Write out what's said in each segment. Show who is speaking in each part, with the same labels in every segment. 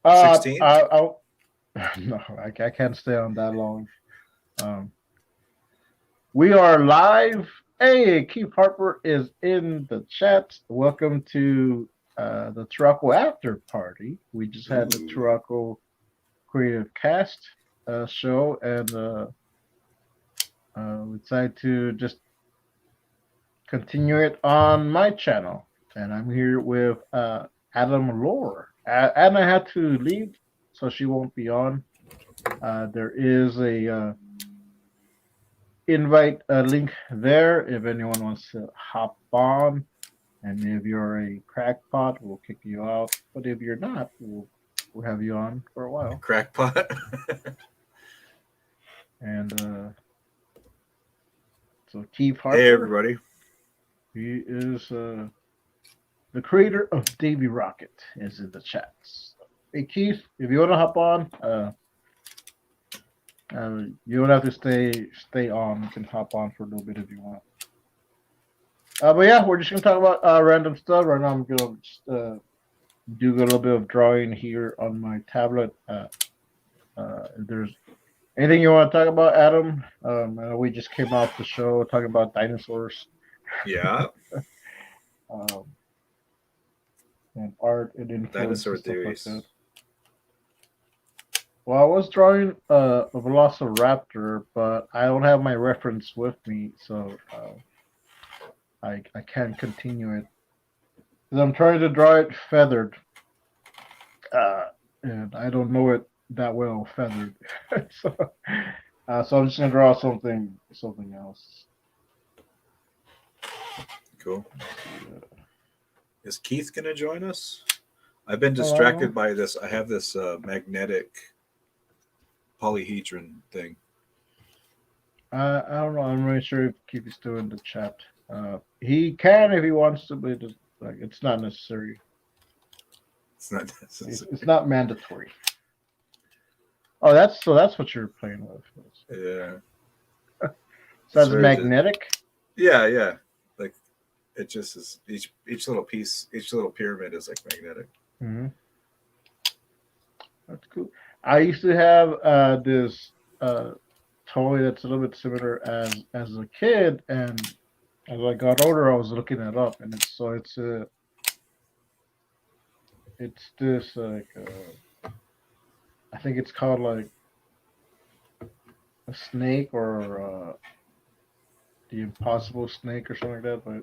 Speaker 1: 16?
Speaker 2: No, I can't stay on that long. Um, we are live. Hey, Keith Harper is in the chat. Welcome to the Turaco after party. We just had the Turaco Creative Cast show, and we decided to just continue it on my channel. And I'm here with Adam Lore. Anna had to leave, so she won't be on. There is a invite link there if anyone wants to hop on. And if you're a crackpot, we'll kick you out. But if you're not, we'll have you on for a while.
Speaker 1: Crackpot.
Speaker 2: And so Keith Harper.
Speaker 1: Hey, everybody.
Speaker 2: He is the creator of Davy Rocket is in the chat. Hey Keith, if you want to hop on, you don't have to stay on. You can hop on for a little bit if you want. But yeah, we're just gonna talk about random stuff right now. I'm gonna just do a little bit of drawing here on my tablet. If there's anything you want to talk about, Adam, we just came off the show talking about dinosaurs.
Speaker 1: Yeah.
Speaker 2: And art and influence
Speaker 1: Dinosaur
Speaker 2: and stuff
Speaker 1: theories.
Speaker 2: like that. Well, I was drawing a velociraptor, but I don't have my reference with me, so I can't continue it. Because I'm trying to draw it feathered, and I don't know it that well feathered. so I'm just gonna draw something else.
Speaker 1: Cool. Is Keith going to join us? I've been distracted by this. I have this magnetic polyhedron thing.
Speaker 2: I don't know. I'm not sure if Keith is still in the chat. He can if he wants to, but it's not necessary.
Speaker 1: It's not necessary.
Speaker 2: It's not mandatory. Oh, that's what you're playing with.
Speaker 1: Yeah.
Speaker 2: So that's magnetic?
Speaker 1: Yeah. Like it just is each little piece, each little pyramid is like magnetic.
Speaker 2: Mm-hmm. That's cool. I used to have this toy that's a little bit similar as a kid, and as I got older, I was looking it up, and it's this like I think it's called like a snake or the impossible snake or something like that, but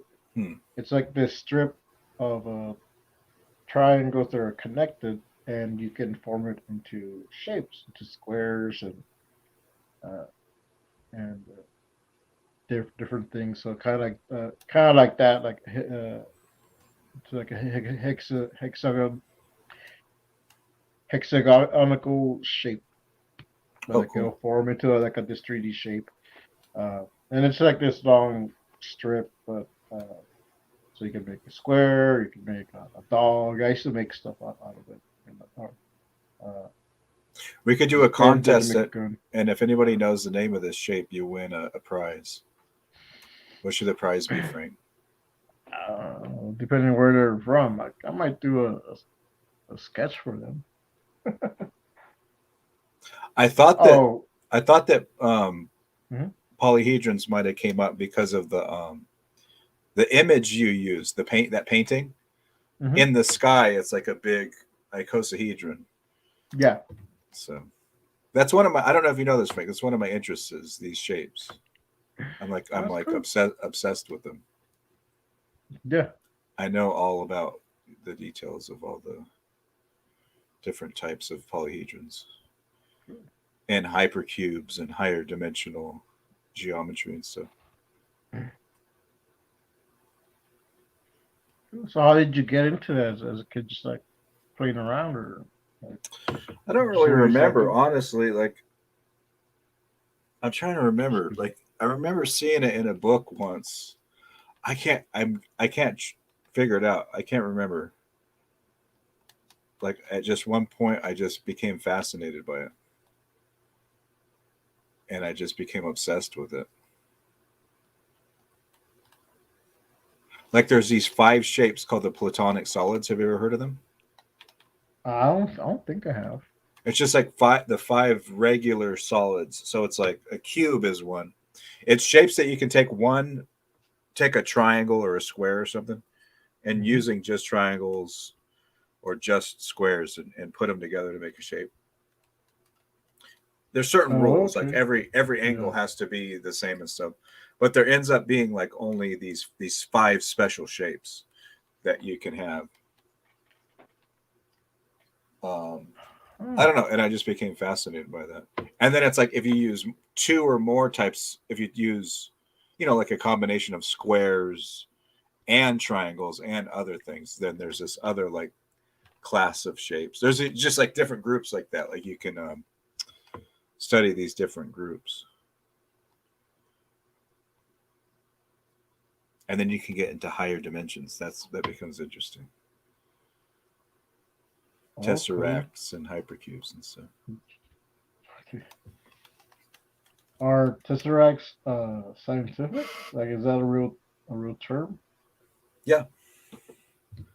Speaker 2: it's like this strip of triangles that are connected, and you can form it into shapes, into squares and different things. So kind of like that, like it's like a hexagonal shape. Like it'll form into like this 3D shape, and it's like this long strip, but so you can make a square, you can make a dog. I used to make stuff out of it.
Speaker 1: We could do a contest, and if anybody knows the name of this shape, you win a prize. What should the prize be, Frank?
Speaker 2: Depending on where they're from, I might do a sketch for them.
Speaker 1: I thought that polyhedrons might have came up because of the image you used, that painting in the sky. It's like a big icosahedron.
Speaker 2: Yeah.
Speaker 1: So that's one of my. I don't know if you know this, Frank. That's one of my interests is these shapes. I'm cool. obsessed with them.
Speaker 2: Yeah.
Speaker 1: I know all about the details of all the different types of polyhedrons and hypercubes and higher dimensional geometry and stuff.
Speaker 2: So how did you get into that as a kid? Just like playing around, or?
Speaker 1: I don't really remember, honestly. Like, I'm trying to remember. Like, I remember seeing it in a book once. I can't figure it out. I can't remember. Like, at just one point, I just became fascinated by it, and I just became obsessed with it. Like, there's these 5 shapes called the Platonic Solids. Have you ever heard of them?
Speaker 2: I don't think I have.
Speaker 1: It's just like the five regular solids. So it's like a cube is one. It's shapes that you can take a triangle or a square or something, and
Speaker 2: Mhm.
Speaker 1: using just triangles or just squares and put them together to make a shape. There's certain
Speaker 2: Oh,
Speaker 1: rules, like
Speaker 2: okay.
Speaker 1: every angle
Speaker 2: Yeah.
Speaker 1: has to be the same and stuff, but there ends up being like only these five special shapes that you can have. Um, I
Speaker 2: Oh.
Speaker 1: don't know, and I just became fascinated by that. And then it's like if you use two or more types, if you use, like a combination of squares and triangles and other things, then there's this other like class of shapes. There's just like different groups like that. Like you can study these different groups, and then you can get into higher dimensions. That becomes interesting.
Speaker 2: Okay.
Speaker 1: Tesseracts and hypercubes and stuff.
Speaker 2: Are tesseracts scientific? Like, is that a real term?
Speaker 1: Yeah,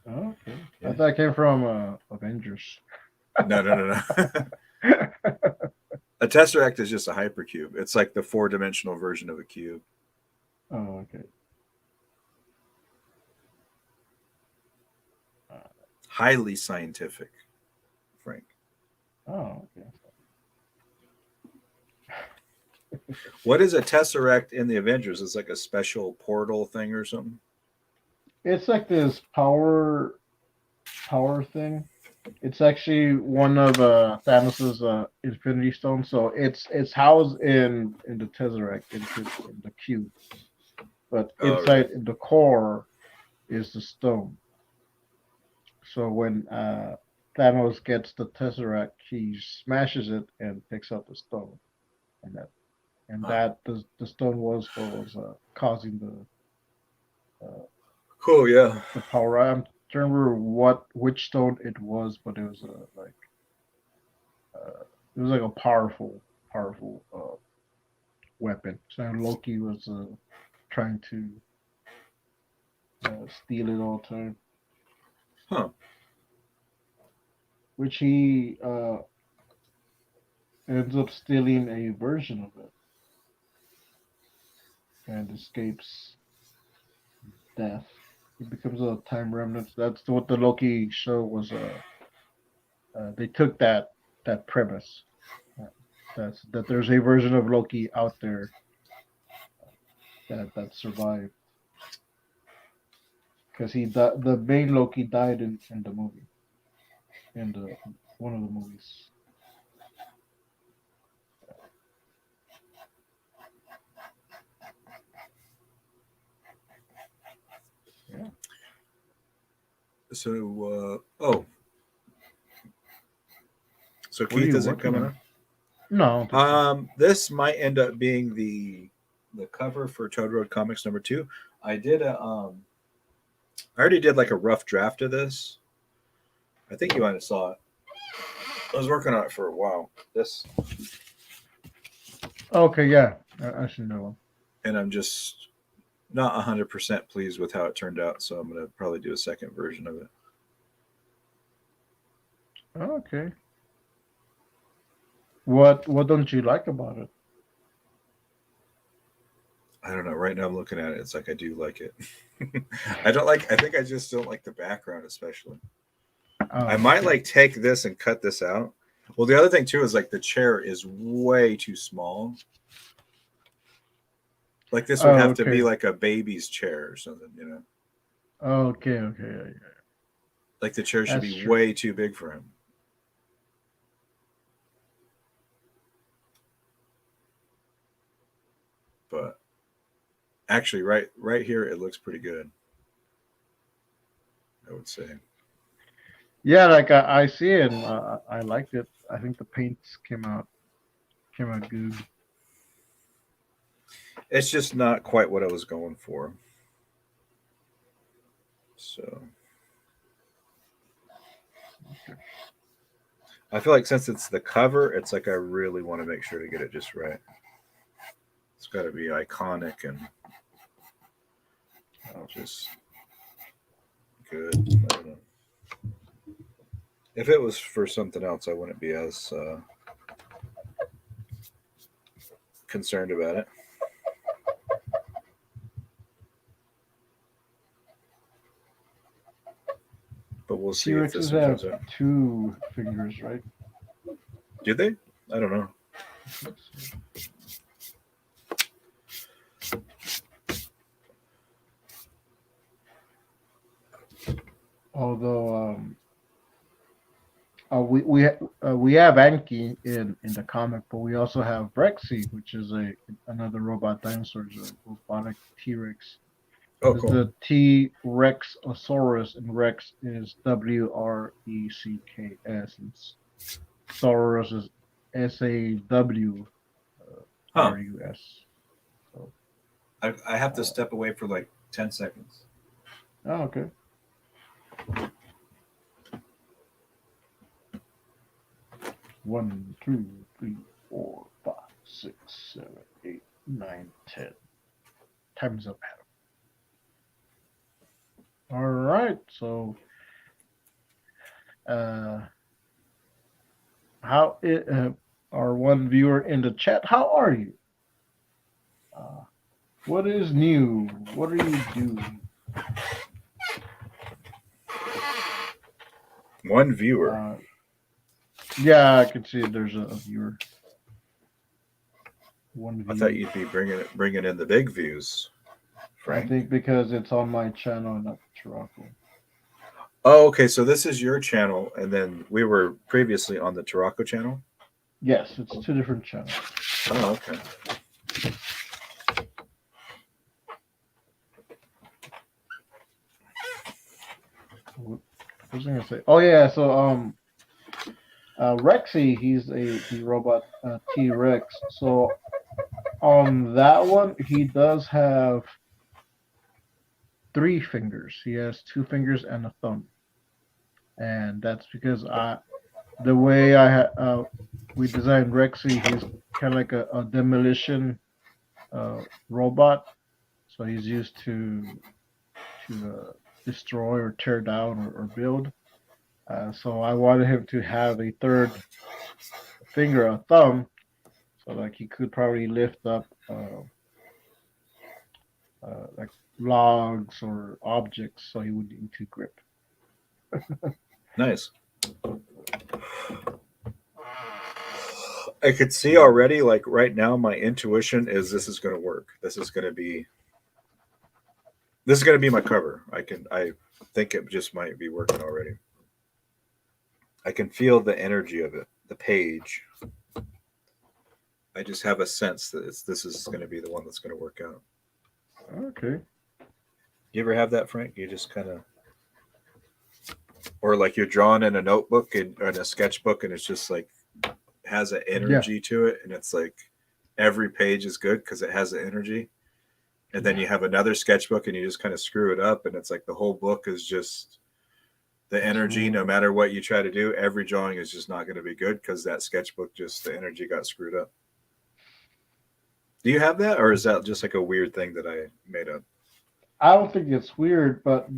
Speaker 2: Oh, okay. I
Speaker 1: yeah.
Speaker 2: thought it came from Avengers.
Speaker 1: No, no, no, no. A tesseract is just a hypercube. It's like the four-dimensional version of a cube.
Speaker 2: Oh, okay. Uh,
Speaker 1: Highly scientific, Frank.
Speaker 2: oh, okay.
Speaker 1: What is a tesseract in the Avengers? It's like a special portal thing or something.
Speaker 2: It's like this power thing. It's actually one of Thanos's Infinity Stones. So it's housed in the Tesseract in the cube, but
Speaker 1: Oh, really?
Speaker 2: inside in the core is the stone. So when Thanos gets the Tesseract, he smashes it and picks up the stone, and
Speaker 1: Huh.
Speaker 2: the stone was what was causing
Speaker 1: Cool. Yeah.
Speaker 2: the power. I'm trying to remember which stone it was, but it was it was like a powerful weapon. So Loki was trying to steal it all the time,
Speaker 1: Huh.
Speaker 2: which he ends up stealing a version of it and escapes death. He becomes a time remnant. That's what the Loki show was. They took that premise. Uh, that there's a version of Loki out there that survived because the main Loki died in the movie in the one of the movies. Yeah.
Speaker 1: So, oh, so
Speaker 2: What are
Speaker 1: Keith
Speaker 2: you
Speaker 1: isn't
Speaker 2: working
Speaker 1: coming
Speaker 2: on?
Speaker 1: on.
Speaker 2: No, I don't think so.
Speaker 1: This might end up being the cover for Toad Road Comics #2. I did I already did like a rough draft of this. I think you might have saw it. I was working on it for a while. This,
Speaker 2: Okay, yeah, I should know.
Speaker 1: and I'm just not 100% pleased with how it turned out, so I'm gonna probably do a second version of it.
Speaker 2: Okay. What don't you like about it?
Speaker 1: I don't know. Right now, I'm looking at it. It's like I do like it. I don't like. I think I just don't like the background, especially. I
Speaker 2: Oh,
Speaker 1: might
Speaker 2: okay.
Speaker 1: like take this and cut this out. Well, the other thing too is like the chair is way too small. Like this would
Speaker 2: Oh,
Speaker 1: have to be
Speaker 2: okay.
Speaker 1: like a baby's chair or something.
Speaker 2: Okay, okay. Yeah, yeah.
Speaker 1: Like the chair should
Speaker 2: That's
Speaker 1: be
Speaker 2: true.
Speaker 1: way too big for him. But actually, right here, it looks pretty good. I would say
Speaker 2: Yeah, like I see it and I liked it. I think the paints came out good.
Speaker 1: it's just not quite what I was going for. So
Speaker 2: Okay.
Speaker 1: I feel like since it's the cover, it's like I really want to make sure to get it just right. It's got to be iconic and
Speaker 2: Okay.
Speaker 1: just good. I don't know. If it was for something else, I wouldn't be as concerned about it. But we'll see if this
Speaker 2: T-Rexes
Speaker 1: one
Speaker 2: have
Speaker 1: turns out.
Speaker 2: 2 fingers, right?
Speaker 1: Did they? I don't know.
Speaker 2: Although we have Anki in the comic, but we also have Rexy, which is another robot dinosaur, a robotic T-Rex.
Speaker 1: Oh,
Speaker 2: It's
Speaker 1: cool.
Speaker 2: the T-Rexosaurus, and Rex is WRECKS, and Saurus is SAWRUS. So,
Speaker 1: I have to step away for like 10 seconds.
Speaker 2: oh, okay. One, two, three, 4, 5, 6, 7, 8, 9, 10. Time's up, Adam. All right, so how our one viewer in the chat? How are you? What is new? What are you doing?
Speaker 1: One viewer.
Speaker 2: Yeah, I can see there's a viewer. One viewer.
Speaker 1: I thought you'd be bringing in the big views, Frank.
Speaker 2: I think because it's on my channel, not Turaco.
Speaker 1: Oh, okay. So this is your channel, and then we were previously on the Turaco channel?
Speaker 2: Yes, it's 2 different channels.
Speaker 1: Oh, okay.
Speaker 2: What was I gonna say? Oh yeah, so Rexy, he's the robot T-Rex. So on that one, he does have 3 fingers. He has 2 fingers and a thumb, and that's because the way we designed Rexy, he's kind of like a demolition robot. So he's used to destroy or tear down or build. So I wanted him to have a 3rd finger, a thumb, so like he could probably lift up like logs or objects, so he would need to grip.
Speaker 1: Nice. I could see already, like right now, my intuition is this is going to work. This is going to be my cover. I think it just might be working already. I can feel the energy of it, the page. I just have a sense that this is going to be the one that's going to work out.
Speaker 2: Okay.
Speaker 1: You ever have that, Frank? You just kind of, or like you're drawing in a notebook or in a sketchbook, and it's just like has an energy to it, and it's like every page is good because it has the energy. And then you have another sketchbook, and you just kind of screw it up, and it's like the whole book is just the energy. No matter what you try to do, every drawing is just not going to be good because that sketchbook just the energy got screwed up. Do you have that, or is that just like a weird thing that I made up?
Speaker 2: I don't think it's weird, but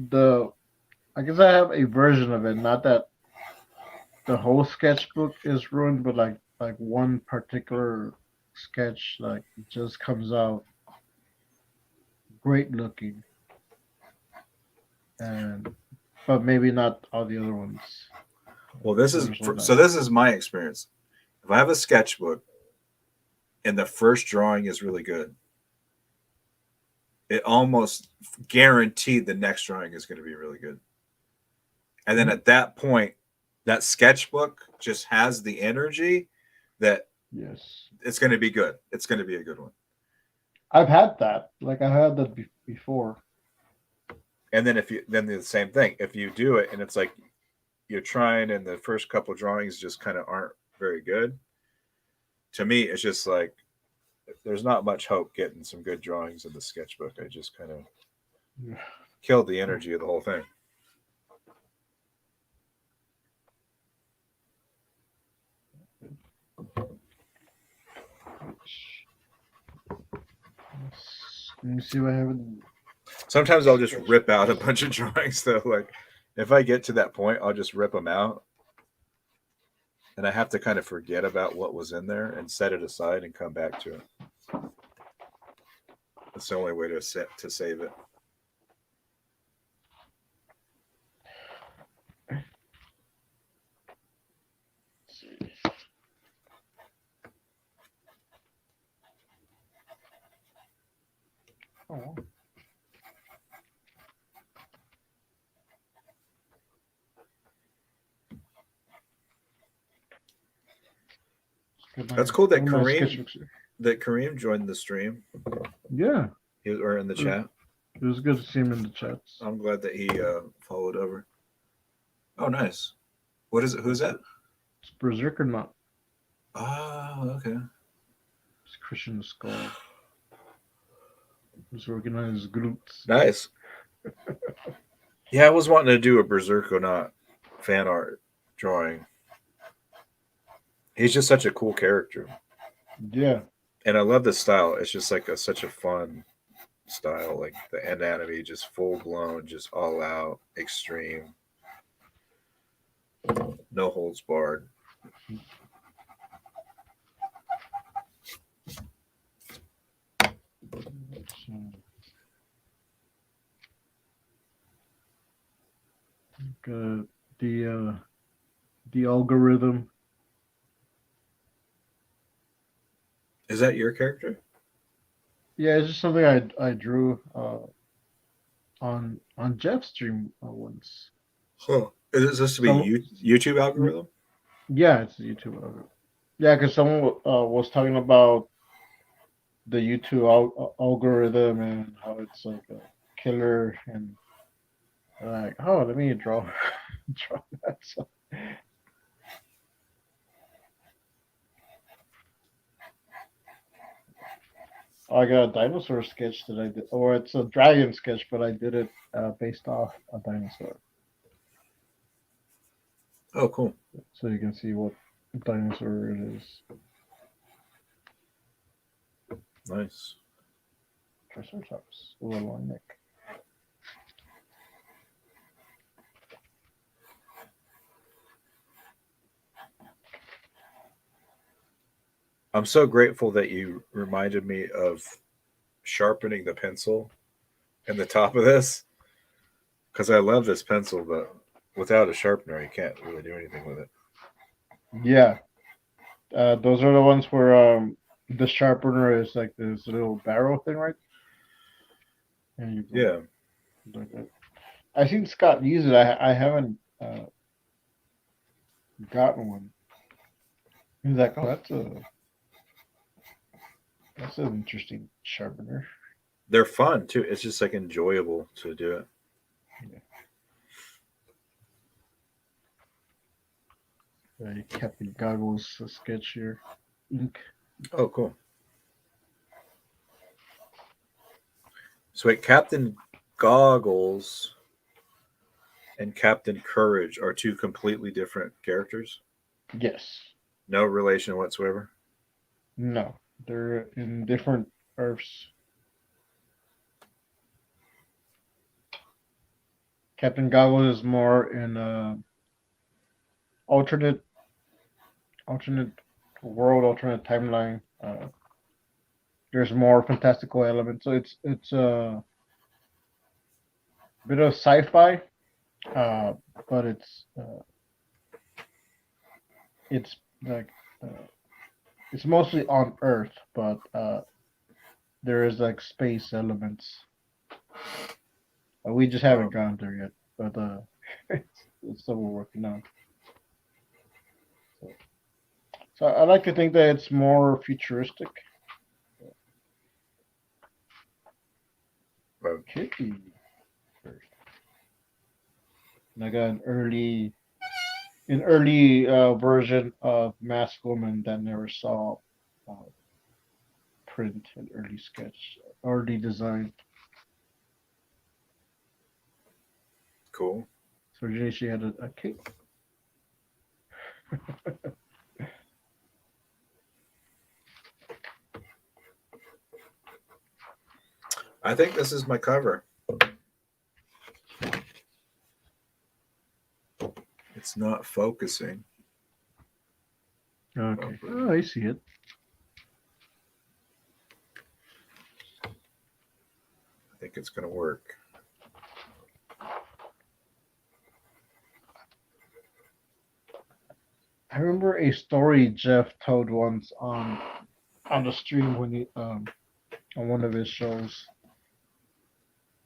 Speaker 2: I guess I have a version of it. Not that the whole sketchbook is ruined, but like one particular sketch, like it just comes out great looking, but maybe not all the other ones.
Speaker 1: Well, this is my experience. If I have a sketchbook and the first drawing is really good, it almost guaranteed the next drawing is going to be really good. And then at that point, that sketchbook just has the energy that it's going to be good. It's going to be a good one.
Speaker 2: I've had that. Like I had that before.
Speaker 1: And then then the same thing. If you do it and it's like you're trying and the first couple drawings just kind of aren't very good, to me, it's just like there's not much hope getting some good drawings in the sketchbook. I just kind of killed the energy of the whole thing.
Speaker 2: Let me see what I have.
Speaker 1: Sometimes I'll just rip out a bunch of drawings though. Like if I get to that point, I'll just rip them out and I have to kind of forget about what was in there and set it aside and come back to it. That's the only way to save it.
Speaker 2: Let's see. Oh.
Speaker 1: That's cool that
Speaker 2: My sketch
Speaker 1: Kareem joined the stream.
Speaker 2: Yeah.
Speaker 1: Or in the chat.
Speaker 2: It was good to see him in the chats.
Speaker 1: I'm glad that he followed over. Oh, nice. What is it? Who's that?
Speaker 2: It's Berserker Knot.
Speaker 1: Oh, okay.
Speaker 2: It's Christian Skull. He's working on his glutes.
Speaker 1: Nice. Yeah, I was wanting to do a Berserker Knot fan art drawing. He's just such a cool character.
Speaker 2: Yeah.
Speaker 1: And I love the style. It's just like such a fun style. Like the anatomy, just full blown, just all out, extreme. No holds barred.
Speaker 2: The algorithm.
Speaker 1: Is that your character?
Speaker 2: Yeah, it's just something I drew on Jeff's stream once.
Speaker 1: Huh. Is it supposed to be YouTube algorithm?
Speaker 2: Yeah, it's a YouTube algorithm. Yeah, because someone was talking about the YouTube algorithm and how it's like a killer, and like, oh, let me draw that. So. I got a dinosaur sketch that I did, or it's a dragon sketch, but I did it based off a dinosaur.
Speaker 1: Oh, cool.
Speaker 2: So you can see what dinosaur it is.
Speaker 1: Nice.
Speaker 2: Triceratops with a long neck.
Speaker 1: I'm so grateful that you reminded me of sharpening the pencil in the top of this, because I love this pencil, but without a sharpener, you can't really do anything with it.
Speaker 2: Yeah. Those are the ones where the sharpener is like this little barrel thing, right? And you
Speaker 1: Yeah.
Speaker 2: Like that. I seen Scott use it. I haven't gotten one. He's like, oh, that's an interesting sharpener.
Speaker 1: They're fun too. It's just like enjoyable to do it.
Speaker 2: Yeah. Captain Goggles sketch here. Ink.
Speaker 1: Oh, cool. So wait, Captain Goggles and Captain Courage are two completely different characters?
Speaker 2: Yes.
Speaker 1: No relation whatsoever?
Speaker 2: No. They're in different Earths. Captain Goggles is more in alternate world, alternate timeline. There's more fantastical elements, so it's a bit of sci-fi, but it's like it's mostly on Earth, but there is like space elements. We just haven't gone there yet, but it's still we're working on. So I like to think that it's more futuristic. Kitty first. And I got an early version of Masked Woman that never saw print, an early sketch, early design.
Speaker 1: Cool.
Speaker 2: So originally she had a cape.
Speaker 1: I think this is my cover. It's not focusing.
Speaker 2: Okay. Oh, I see it.
Speaker 1: I think it's going to work.
Speaker 2: I remember a story Jeff told once on the stream when he on one of his shows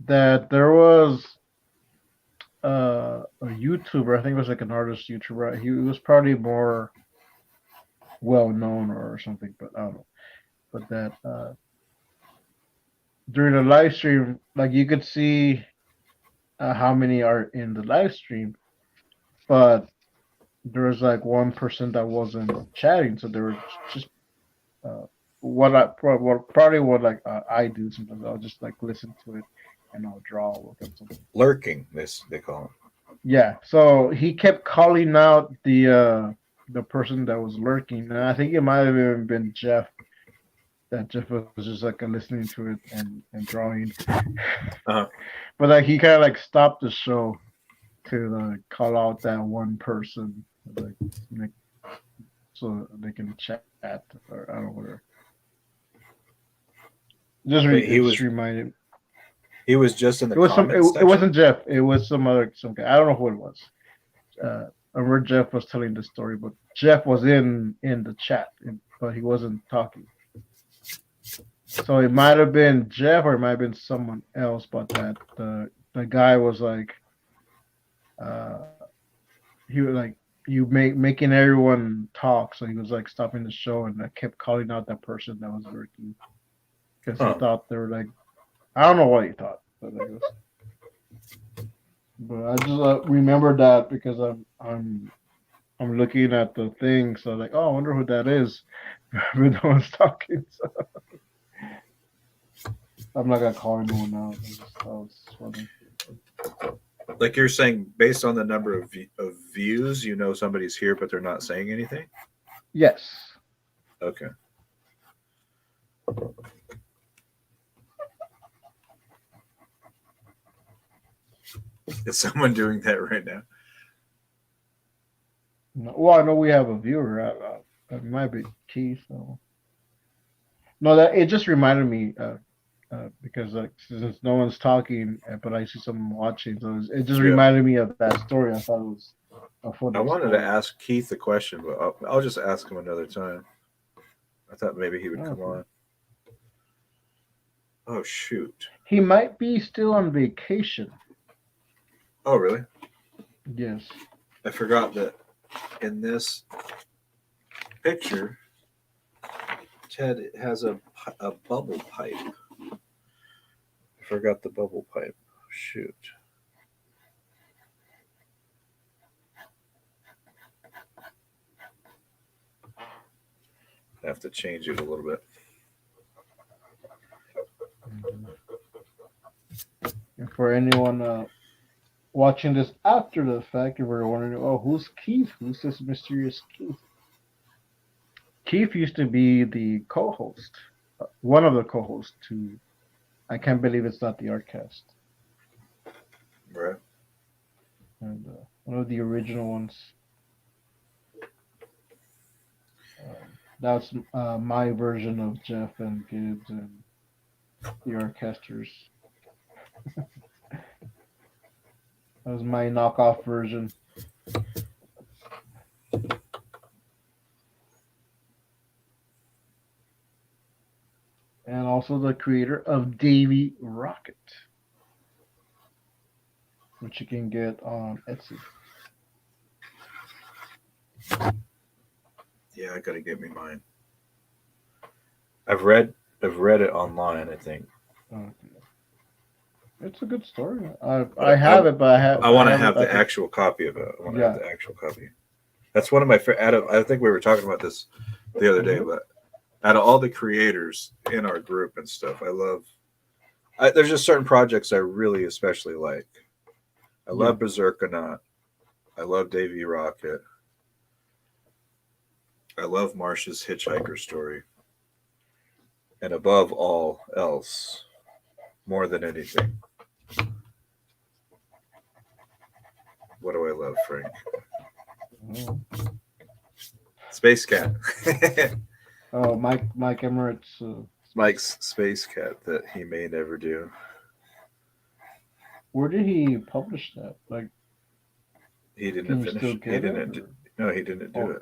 Speaker 2: that there was a YouTuber. I think it was like an artist YouTuber. He was probably more well known or something, but I don't know. But that during the live stream, like you could see how many are in the live stream, but there was like one person that wasn't chatting, so they were just probably what like I do sometimes. I'll just like listen to it and I'll draw or look at something.
Speaker 1: Lurking, they call it.
Speaker 2: Yeah, so he kept calling out the person that was lurking, and I think it might have even been Jeff. That Jeff was just like listening to it and drawing,
Speaker 1: Uh-huh.
Speaker 2: but like he kind of like stopped the show to call out that one person, like so they can chat or I don't know whatever.
Speaker 1: He
Speaker 2: Just reminded.
Speaker 1: He was just in the
Speaker 2: It was
Speaker 1: comments
Speaker 2: it
Speaker 1: section.
Speaker 2: wasn't Jeff. It was some guy. I don't know who it was. I remember Jeff was telling the story, but Jeff was in the chat, but he wasn't talking. So it might have been Jeff, or it might have been someone else. But that the guy was like, he was like, you making everyone talk. So he was like stopping the show, and I kept calling out that person that was working because he thought they were like, I don't know what he thought, but like, but I just remember that because I'm looking at the thing, so like, oh, I wonder who that is. But no one's talking, so I'm not gonna call anyone out. That was funny.
Speaker 1: Like you're saying, based on the number of views, you know somebody's here, but they're not saying anything?
Speaker 2: Yes.
Speaker 1: Okay. Is someone doing that right now?
Speaker 2: No, well, I know we have a viewer. It might be Keith. So. No, that it just reminded me because like since no one's talking, but I see someone watching, so it just reminded me of that story. I thought it was a funny.
Speaker 1: I wanted
Speaker 2: story.
Speaker 1: to ask Keith a question, but I'll just ask him another time. I thought maybe he would come on. Oh shoot!
Speaker 2: He might be still on vacation.
Speaker 1: Oh really?
Speaker 2: Yes.
Speaker 1: I forgot that in this picture, Ted has a bubble pipe. I forgot the bubble pipe. Shoot. I have to change it a little bit.
Speaker 2: And for anyone watching this after the fact, if we're wondering, oh, who's Keith? Who's this mysterious Keith? Keith used to be the co-host, one of the co-hosts to I Can't Believe It's Not the Artcast.
Speaker 1: Right.
Speaker 2: And one of the original ones. That's my version of Jeff and Gibbs and the Artcasters. That was my knockoff version. And also the creator of Davy Rocket, which you can get on Etsy.
Speaker 1: Yeah, I gotta get me mine. I've read it online, I think.
Speaker 2: Okay. It's a good story. I have it, but
Speaker 1: I want to have the actual copy of it. I want to have the actual copy. That's one of my I think we were talking about this the other day, but out of all the creators in our group and stuff, there's just certain projects I really especially like. I love Berserkonaut. I love Davy Rocket. I love Marsh's Hitchhiker story. And above all else, more than anything, what do I love, Frank? Space Cat.
Speaker 2: Oh, Mike Emmerich.
Speaker 1: Mike's Space Cat that he may never do.
Speaker 2: Where did he publish that? Like,
Speaker 1: He didn't
Speaker 2: can you
Speaker 1: finish.
Speaker 2: still
Speaker 1: He
Speaker 2: get it?
Speaker 1: didn't. No, he didn't do it.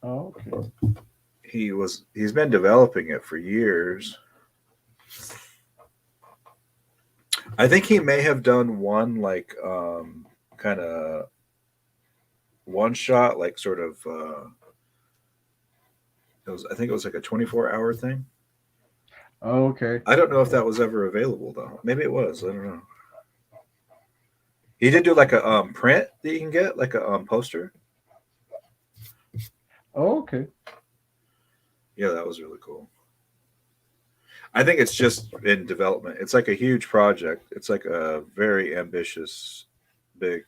Speaker 2: Oh, okay.
Speaker 1: He's been developing it for years. I think he may have done one like kind of one shot, like sort of I think it was like a 24-hour thing.
Speaker 2: Oh, okay.
Speaker 1: I don't know if that was ever available though. Maybe it was. I don't know. He did do like a print that you can get, like a poster.
Speaker 2: Oh, okay.
Speaker 1: Yeah, that was really cool. I think it's just in development. It's like a huge project. It's like a very ambitious, big,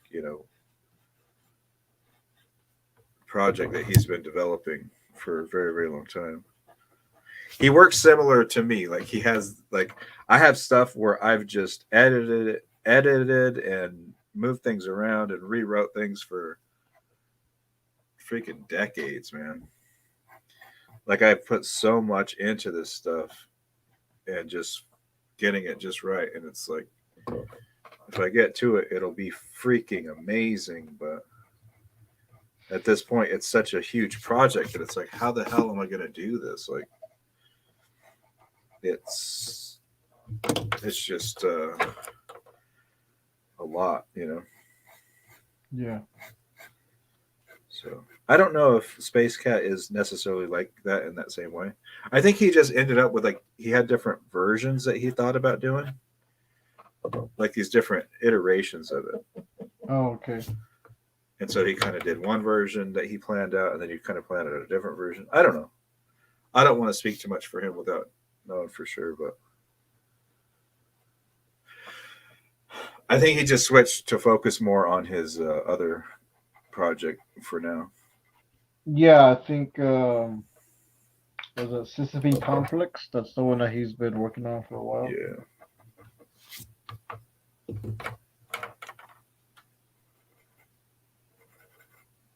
Speaker 1: project that he's been developing for a very, very long time. He works similar to me. Like he has I have stuff where I've just edited and moved things around and rewrote things for freaking decades, man. Like I put so much into this stuff and just getting it just right. And it's like if I get to it, it'll be freaking amazing. But at this point, it's such a huge project that it's like, how the hell am I going to do this? Like, it's just a lot,
Speaker 2: Yeah.
Speaker 1: So I don't know if Space Cat is necessarily like that in that same way. I think he just ended up with he had different versions that he thought about doing, like these different iterations of it.
Speaker 2: Oh, okay.
Speaker 1: And so he kind of did one version that he planned out, and then he kind of planned out a different version. I don't know. I don't want to speak too much for him without knowing for sure, but I think he just switched to focus more on his other project for now.
Speaker 2: Yeah, I think was it Sisyphine Conflicts? That's the one that he's been working on for a while.
Speaker 1: Yeah.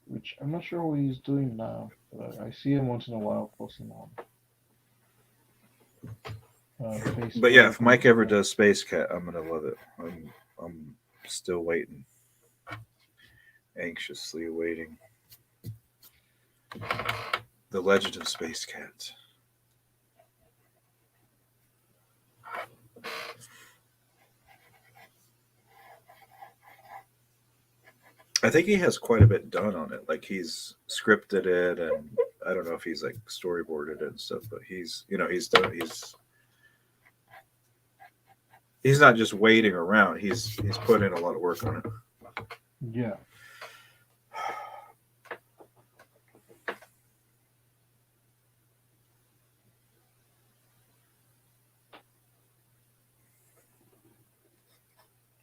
Speaker 2: Which I'm not sure what he's doing now, but I see him once in a while posting on.
Speaker 1: But yeah, if Mike ever does Space Cat, I'm gonna love it. I'm still waiting, anxiously awaiting the Legend of Space Cat. I think he has quite a bit done on it. Like he's scripted it, and I don't know if he's like storyboarded it and stuff, but he's done. He's not just waiting around. He's put in a lot of work on it.
Speaker 2: Yeah.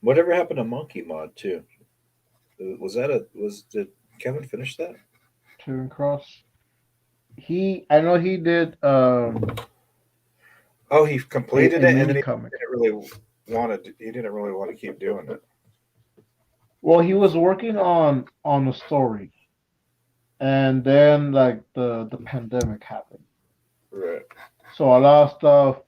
Speaker 1: Whatever happened to Monkey Mod too? Did Kevin finish that?
Speaker 2: Turing Cross. I know he did.
Speaker 1: Oh, he completed it, and then he
Speaker 2: comic.
Speaker 1: He didn't really want to keep doing it.
Speaker 2: Well, he was working on the story, and then like the pandemic happened.
Speaker 1: Right.
Speaker 2: So a lot of stuff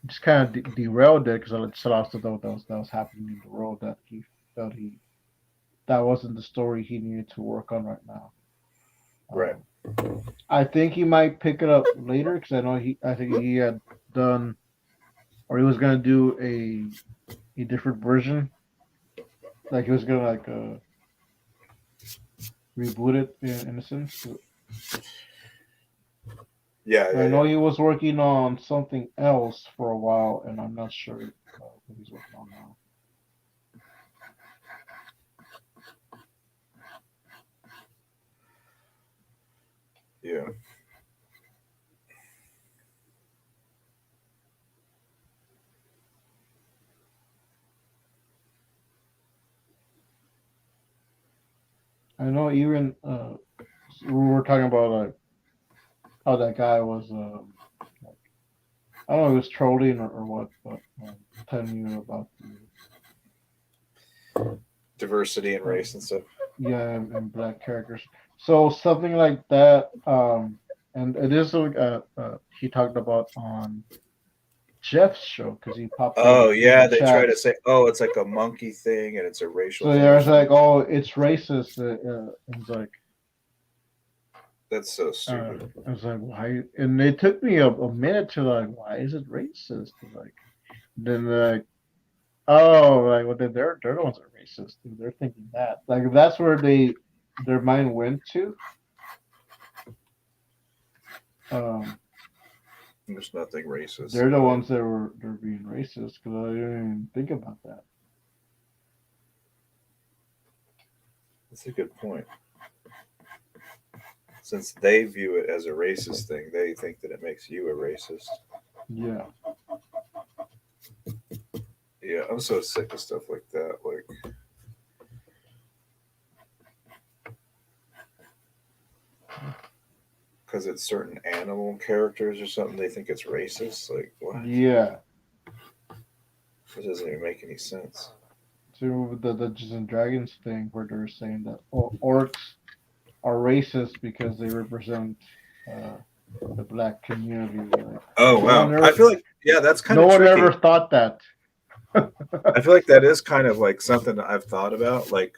Speaker 2: just kind of derailed it because a lot of stuff that was happening in the world that he felt that wasn't the story he needed to work on right now.
Speaker 1: Right.
Speaker 2: I think he might pick it up later because I think he had done, or he was gonna do a different version. Like he was gonna reboot it in a sense.
Speaker 1: Yeah.
Speaker 2: I know he was working on something else for a while, and I'm not sure what he's working on now.
Speaker 1: Yeah.
Speaker 2: I know even we were talking about like how that guy was like, I don't know if he was trolling or what, but telling you about
Speaker 1: Diversity and race and stuff.
Speaker 2: Yeah, and black characters. So something like that. And it is like he talked about on Jeff's show because he popped
Speaker 1: Oh
Speaker 2: in the
Speaker 1: yeah, they try to
Speaker 2: chats.
Speaker 1: say, oh, it's like a monkey thing and it's a racial
Speaker 2: So yeah,
Speaker 1: thing.
Speaker 2: it's like, oh, it's racist. It's like,
Speaker 1: That's so stupid.
Speaker 2: I was like, why? And it took me a minute to like, why is it racist? Like, then like, oh, like, well, then they're the ones that are racist. They're thinking that. Like, that's where their mind went to. Um,
Speaker 1: There's nothing racist
Speaker 2: they're the
Speaker 1: about it.
Speaker 2: ones they're being racist because I didn't even think about that.
Speaker 1: That's a good point. Since they view it as a racist thing, they think that it makes you a racist.
Speaker 2: Yeah,
Speaker 1: Yeah, I'm so sick of stuff like that. Like, because it's certain animal characters or something, they think it's racist. Like, what?
Speaker 2: yeah.
Speaker 1: It doesn't even make any sense.
Speaker 2: So the Dungeons and Dragons thing where they're saying that orcs are racist because they represent uh, the black community. Like
Speaker 1: Oh
Speaker 2: no one
Speaker 1: wow, I
Speaker 2: ever,
Speaker 1: feel like yeah, that's kind
Speaker 2: no
Speaker 1: of
Speaker 2: one
Speaker 1: tricky.
Speaker 2: ever thought that.
Speaker 1: I feel like that is kind of like something that I've thought about, like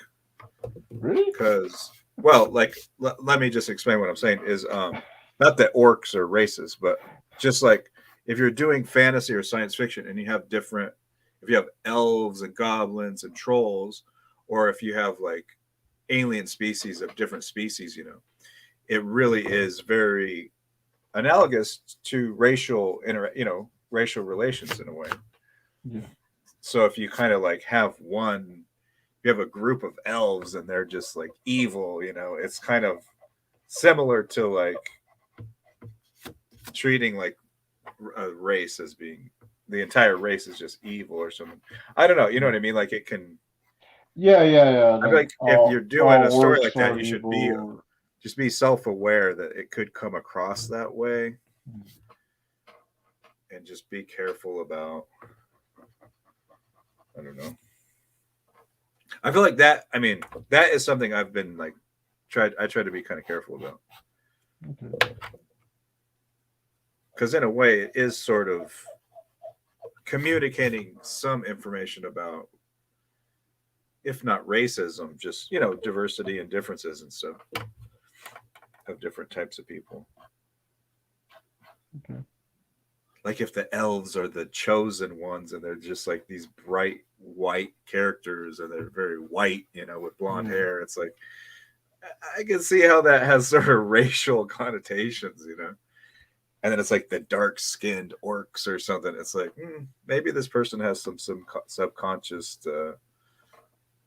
Speaker 2: Really?
Speaker 1: because well, like let me just explain what I'm saying is not that orcs are racist, but just like if you're doing fantasy or science fiction and you have different, if you have elves and goblins and trolls, or if you have like alien species of different species, it really is very analogous to racial relations in a way.
Speaker 2: Yeah.
Speaker 1: So if you kind of like have one, you have a group of elves and they're just like evil, it's kind of similar to like treating like a race as being the entire race is just evil or something. I don't know, you know
Speaker 2: Yeah.
Speaker 1: what I mean? Like it can.
Speaker 2: Yeah, yeah, yeah.
Speaker 1: I feel
Speaker 2: Like
Speaker 1: like if you're doing a
Speaker 2: all
Speaker 1: story like
Speaker 2: orcs
Speaker 1: that,
Speaker 2: are
Speaker 1: you should be
Speaker 2: evil.
Speaker 1: just be self-aware that it could come across that way and just be careful about. I don't know. I feel like that. I mean, that is something I've been like tried. I try to be kind of careful about
Speaker 2: Okay.
Speaker 1: because in a way, it is sort of communicating some information about, if not racism, just diversity and differences and stuff of different types of people.
Speaker 2: Okay.
Speaker 1: Like if the elves are the chosen ones and they're just like these bright white characters and they're very white, with blonde
Speaker 2: Yeah.
Speaker 1: hair, it's like I can see how that has sort of racial connotations. And then it's like the dark skinned orcs or something. It's like maybe this person has some subconscious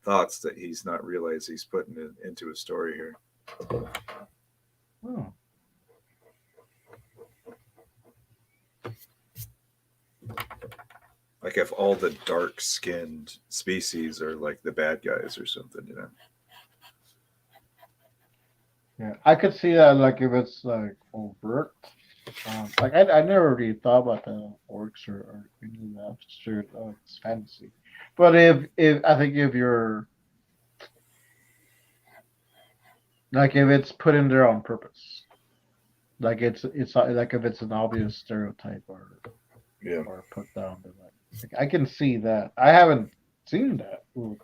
Speaker 1: thoughts that he's not realized he's putting into his story here.
Speaker 2: Oh.
Speaker 1: Like if all the dark skinned species are like the bad guys or something.
Speaker 2: Yeah. I could see that like if it's like overt. Like I never really thought about the orcs or any of that. Sure, it's fantasy. But if I think if you're like if it's put in there on purpose, like it's like if it's an obvious stereotype
Speaker 1: Yeah.
Speaker 2: or put down, then like I can see that. I haven't seen that or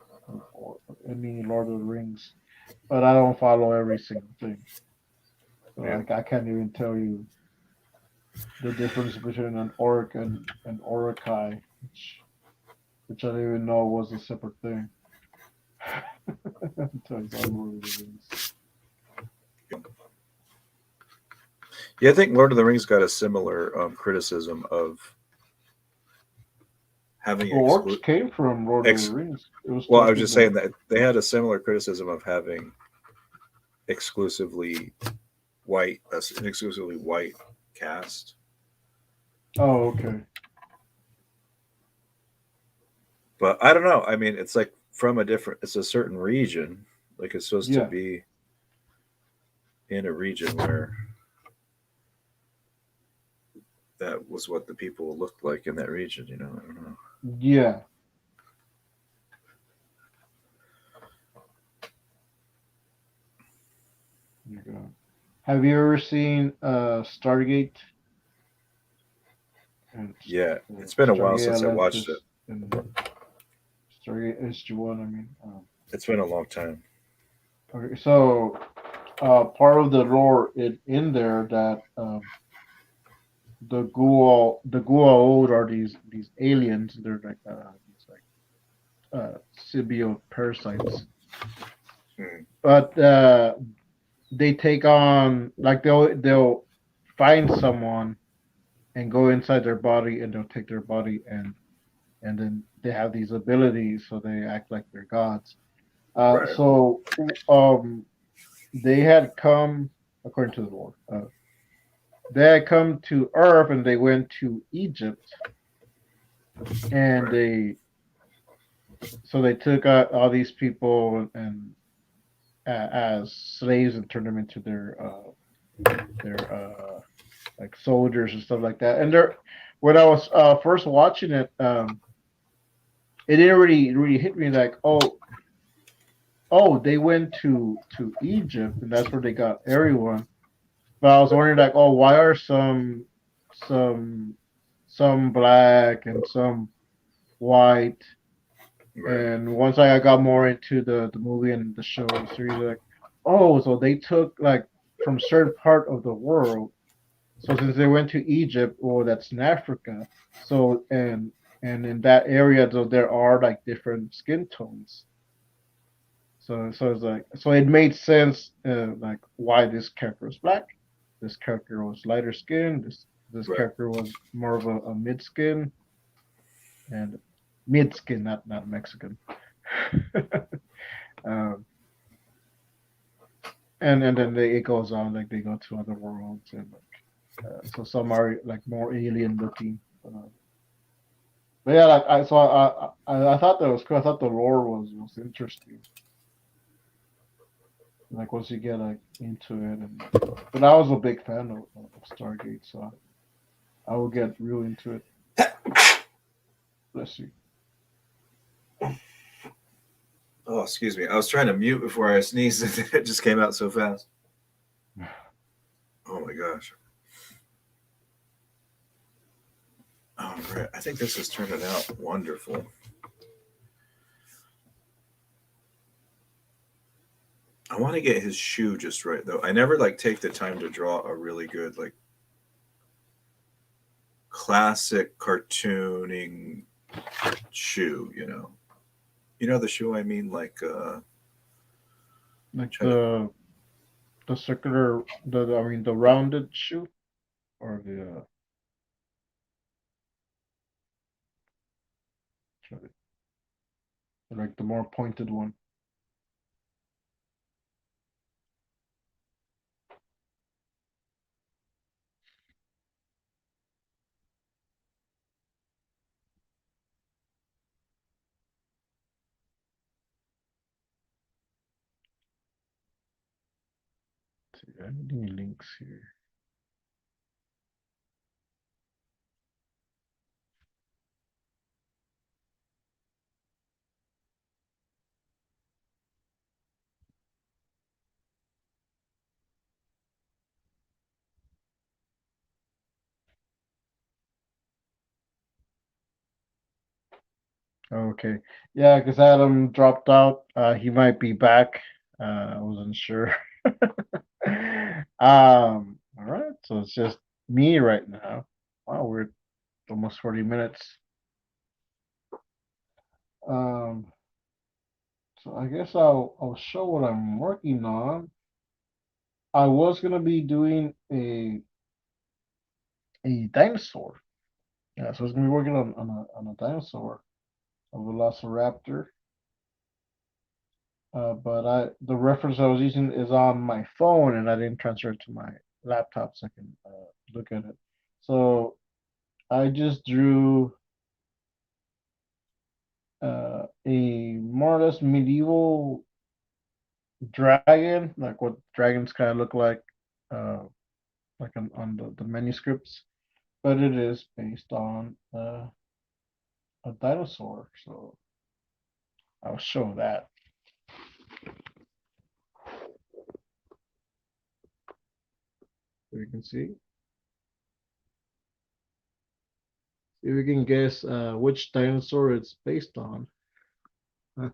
Speaker 2: any Lord of the Rings, but I don't follow every single thing. So
Speaker 1: Yeah.
Speaker 2: like I can't even tell you the difference between an orc and an orakai, which I didn't even know was a separate thing. Until I saw Lord of the Rings.
Speaker 1: Yeah, I think Lord of the Rings got a similar criticism of having
Speaker 2: Well, orcs came from Lord of the
Speaker 1: ex.
Speaker 2: Rings. It was
Speaker 1: Well, I was
Speaker 2: taken
Speaker 1: just saying
Speaker 2: the.
Speaker 1: that they had a similar criticism of having exclusively an exclusively white cast.
Speaker 2: Oh, okay.
Speaker 1: But I don't know. I mean, it's like from it's a certain region. Like it's supposed to
Speaker 2: Yeah.
Speaker 1: be in a region where that was what the people looked like in that region. I don't know.
Speaker 2: Yeah. Like, have you ever seen Stargate? And
Speaker 1: Yeah, it's been a while
Speaker 2: Stargate
Speaker 1: since I watched it.
Speaker 2: Atlantis and Stargate SG-1. I mean,
Speaker 1: It's been a long time.
Speaker 2: okay, so part of the lore in there that the Gua'uld are these aliens. They're like these symbiote parasites,
Speaker 1: Hmm.
Speaker 2: but they take on like they'll find someone and go inside their body and they'll take their body and then they have these abilities so they act like they're gods.
Speaker 1: Right.
Speaker 2: So they had come according to the lore. They had come to Earth and they went to Egypt and
Speaker 1: Right.
Speaker 2: they took out all these people and as slaves and turned them into their like soldiers and stuff like that. And there, when I was first watching it, it didn't really hit me like they went to Egypt and that's where they got everyone. But I was wondering like why are some some black and some white.
Speaker 1: Right.
Speaker 2: And once I got more into the movie and the show the series, like, oh, so they took like from certain part of the world. So since they went to Egypt, well, that's in Africa. So and in that area, though, there are like different skin tones. So it's like so it made sense like why this character was black, this character was lighter skin, this
Speaker 1: Right.
Speaker 2: character was more of a mid skin and mid skin, not Mexican. um, and then it goes on like they go to other worlds and like so some are like more alien looking. But yeah, like I thought that was cool. I thought the lore was interesting. Like once you get like into it, and but I was a big fan of Stargate, so I would get real into it. Bless you.
Speaker 1: Oh, excuse me. I was trying to mute before I sneezed, and it just came out so fast. Oh my gosh. All right. I think this is turning out wonderful. I want to get his shoe just right though. I never like take the time to draw a really good like classic cartooning shoe, you know. You know the shoe I mean like
Speaker 2: Like
Speaker 1: try to
Speaker 2: the circular, the I mean the rounded shoe or the like the more pointed one. Let's see, I have any links here. Okay. Yeah, because Adam dropped out. He might be back. I wasn't sure. All right. So it's just me right now. Wow, we're almost 40 minutes. Um, so I guess I'll show what I'm working on. I was gonna be doing a dinosaur. Yeah, so I was gonna be working on a dinosaur, a velociraptor. But the reference I was using is on my phone, and I didn't transfer it to my laptop so I can look at it. So I just drew a more or less medieval dragon, like what dragons kind of look like on the manuscripts, but it is based on a dinosaur. So I'll show that. So you can see. If you can guess which dinosaur it's based on. And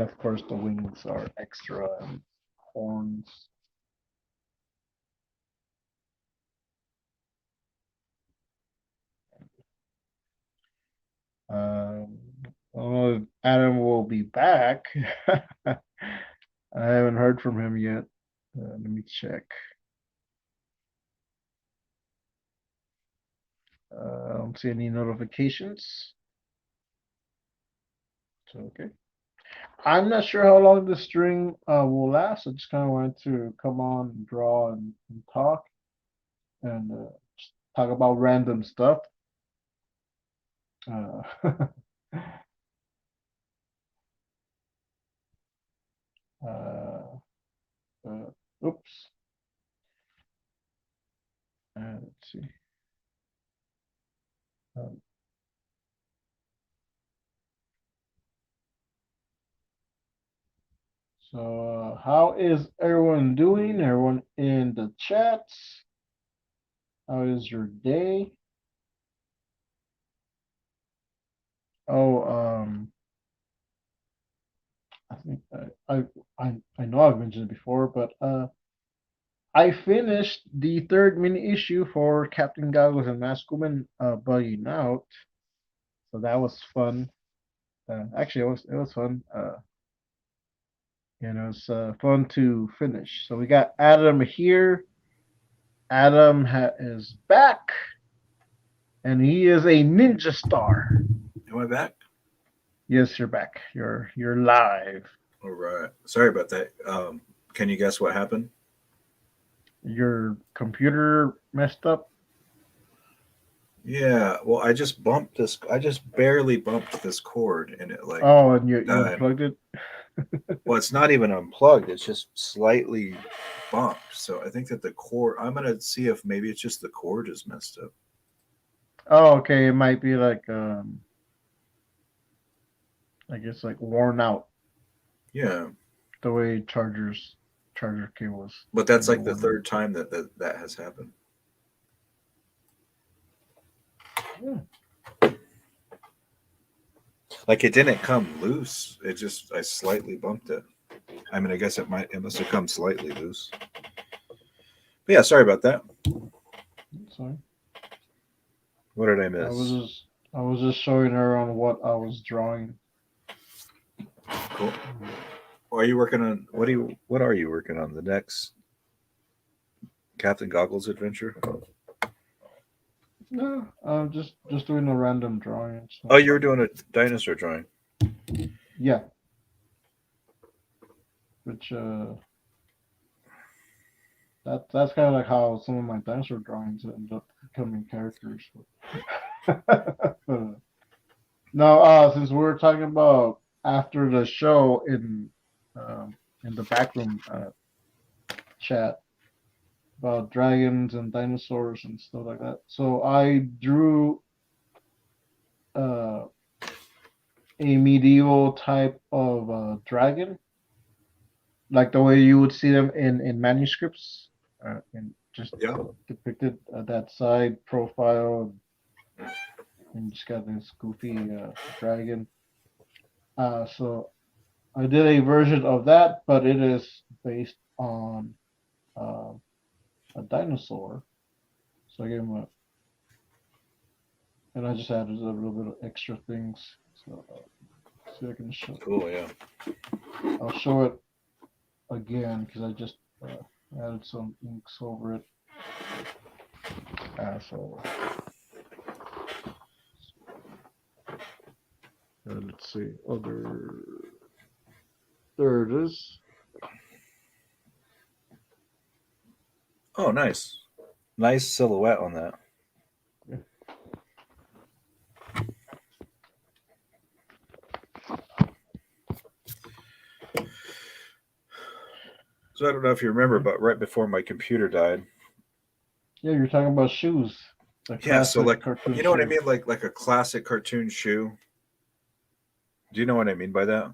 Speaker 2: of course the wings are extra and horns. I don't know if Adam will be back. I haven't heard from him yet. Let me check. I don't see any notifications. So, okay. I'm not sure how long this string will last. I just kind of wanted to come on and draw and talk and just talk about random stuff. Uh, uh, oops. Let's see. Um, so, how is everyone doing? Everyone in the chats? How is your day? Oh, I think I know I've mentioned it before, but I finished the third mini issue for Captain Goggles and Mask Woman bugging out, so that was fun. Actually, it was fun. It was fun to finish. So we got Adam here. Adam is back, and he is a ninja star.
Speaker 1: Am I back?
Speaker 2: Yes, you're back. You're live.
Speaker 1: All right. Sorry about that. Can you guess what happened?
Speaker 2: Your computer messed up.
Speaker 1: Yeah. Well, I just bumped this. I just barely bumped this cord, and it like.
Speaker 2: Oh, and you
Speaker 1: died.
Speaker 2: unplugged it.
Speaker 1: Well, it's not even unplugged. It's just slightly bumped. So I think that the cord. I'm gonna see if maybe it's just the cord is messed up.
Speaker 2: Oh, okay. It might be like I guess like worn out.
Speaker 1: Yeah.
Speaker 2: The way charger cables.
Speaker 1: But that's like the third time that has happened.
Speaker 2: Yeah.
Speaker 1: Like it didn't come loose. It just I slightly bumped it. I mean, I guess it must have come slightly loose. But yeah, sorry about that.
Speaker 2: Sorry.
Speaker 1: What did I miss?
Speaker 2: I was just showing her on what I was drawing.
Speaker 1: Cool. Are you working on what are you working on? The next Captain Goggles adventure?
Speaker 2: No, I'm just doing a random drawing. So.
Speaker 1: Oh, you were doing a dinosaur drawing.
Speaker 2: Yeah. Which that's kind of like how some of my dinosaur drawings end up becoming characters. No, since we're talking about after the show in the backroom chat about dragons and dinosaurs and stuff like that, so I drew a medieval type of dragon, like the way you would see them in manuscripts, and just depicted that side profile, and just got this goofy dragon. So I did a version of that, but it is based on a dinosaur. So I gave him and I just added a little bit of extra things. So see if I can show.
Speaker 1: Cool, yeah.
Speaker 2: I'll show it again because I just added some inks over it. So let's see. There it is.
Speaker 1: Oh, nice. Nice silhouette on that.
Speaker 2: Yeah.
Speaker 1: So I don't know if you remember, but right before my computer died.
Speaker 2: Yeah, you're talking about shoes.
Speaker 1: Yeah, so like you know what I mean, like a classic cartoon shoe. Do you know what I mean by that?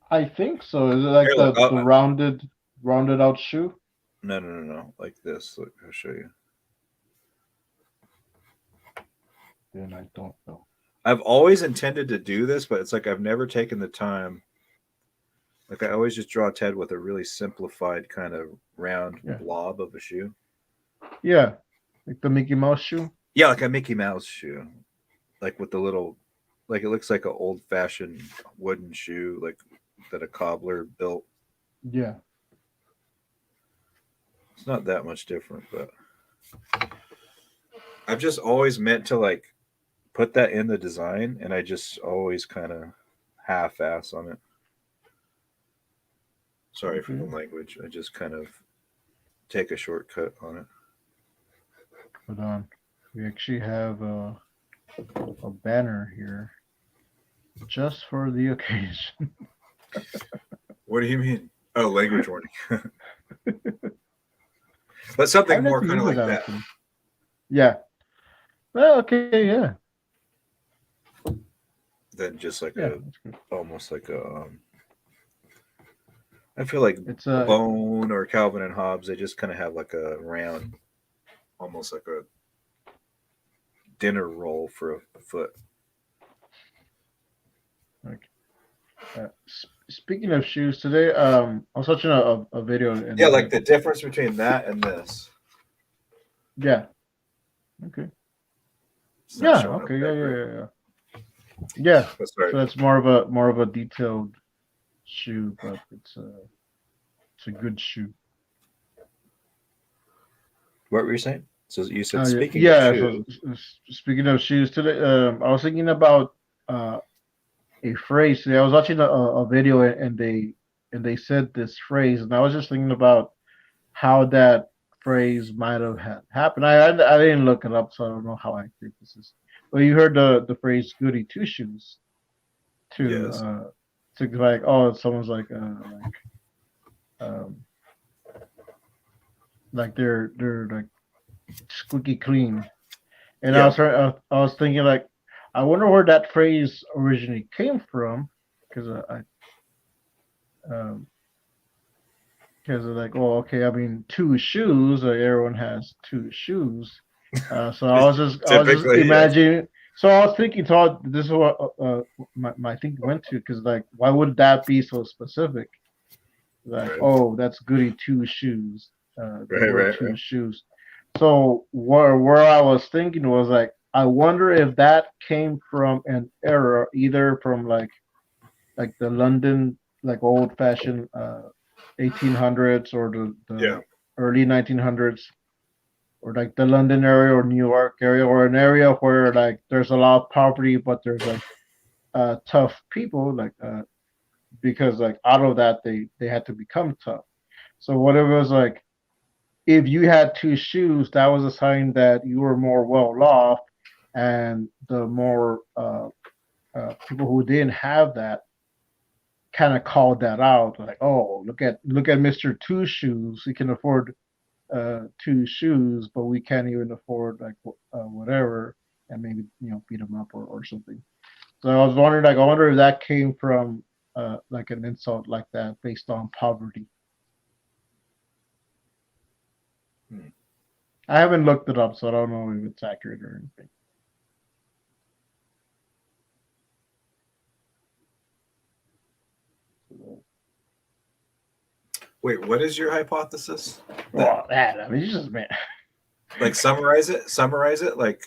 Speaker 2: I think so. Is it like the rounded out shoe?
Speaker 1: No. Like this. Look, I'll show you.
Speaker 2: Then I don't know.
Speaker 1: I've always intended to do this, but it's like I've never taken the time. Like I always just draw Ted with a really simplified kind of round
Speaker 2: Yeah.
Speaker 1: blob of a shoe.
Speaker 2: Yeah. Like the Mickey Mouse shoe?
Speaker 1: Yeah, like a Mickey Mouse shoe. Like with the little, like it looks like an old fashioned wooden shoe, like that a cobbler built.
Speaker 2: Yeah.
Speaker 1: It's not that much different, but I've just always meant to like put that in the design, and I just always kind of half ass on it. Sorry for the language. I just kind of take a shortcut on it.
Speaker 2: Hold on. We actually have a banner here just for the occasion.
Speaker 1: What do you mean? Oh, language warning. But something
Speaker 2: I'd
Speaker 1: more
Speaker 2: to
Speaker 1: kind of
Speaker 2: use
Speaker 1: like
Speaker 2: it
Speaker 1: that.
Speaker 2: often. Yeah. Well, okay, yeah.
Speaker 1: Than just like
Speaker 2: Yeah,
Speaker 1: a,
Speaker 2: that's good.
Speaker 1: almost like a, I feel like
Speaker 2: It's
Speaker 1: Bone or Calvin and Hobbes, they just kind of have like a round, almost like a dinner roll for a foot.
Speaker 2: like speaking of shoes today, I was watching a video and
Speaker 1: Yeah, like the difference between that and this.
Speaker 2: yeah. Okay.
Speaker 1: It's not
Speaker 2: Yeah,
Speaker 1: showing up
Speaker 2: okay,
Speaker 1: that
Speaker 2: yeah,
Speaker 1: great.
Speaker 2: yeah. Yeah.
Speaker 1: But sorry.
Speaker 2: So it's more of a detailed shoe, but it's a good shoe.
Speaker 1: What were you saying? So you said
Speaker 2: Yeah.
Speaker 1: speaking
Speaker 2: Yeah,
Speaker 1: of
Speaker 2: so
Speaker 1: shoes.
Speaker 2: speaking of shoes today, I was thinking about a phrase today. I was watching a video and they said this phrase, and I was just thinking about how that phrase might have happened. I didn't look it up, so I don't know how accurate this is. But you heard the phrase "Goody Two-Shoes"
Speaker 1: Yes.
Speaker 2: to like, oh, someone's um like they're like squeaky clean. And
Speaker 1: Yeah.
Speaker 2: I was thinking like, I wonder where that phrase originally came from, because um because like, oh, okay, I mean, two shoes, everyone has two shoes. So I was just
Speaker 1: Typically, yes.
Speaker 2: imagining. So I was thinking, thought this is what my thinking went to, because like, why would that be so specific? Like,
Speaker 1: Right.
Speaker 2: oh, that's Goody Two-Shoes. They wear two
Speaker 1: Right.
Speaker 2: shoes. So where I was thinking was like, I wonder if that came from an era, either from like the London, like old fashioned 1800s, or
Speaker 1: Yeah.
Speaker 2: the early 1900s, or like the London area or New York area, or an area where like there's a lot of poverty, but there's like tough people, like because like out of that they had to become tough. So what it was like, if you had two shoes, that was a sign that you were more well off, and the more people who didn't have that kind of called that out, like, oh, look at Mr. Two Shoes, he can afford two shoes, but we can't even afford like whatever, and maybe beat him up or something. So I was wondering, like, I wonder if that came from like an insult like that based on poverty.
Speaker 1: Hmm.
Speaker 2: I haven't looked it up, so I don't know if it's accurate or anything.
Speaker 1: Wait, what is your hypothesis?
Speaker 2: Well, that, I mean, just man.
Speaker 1: Like summarize it. Summarize it. Like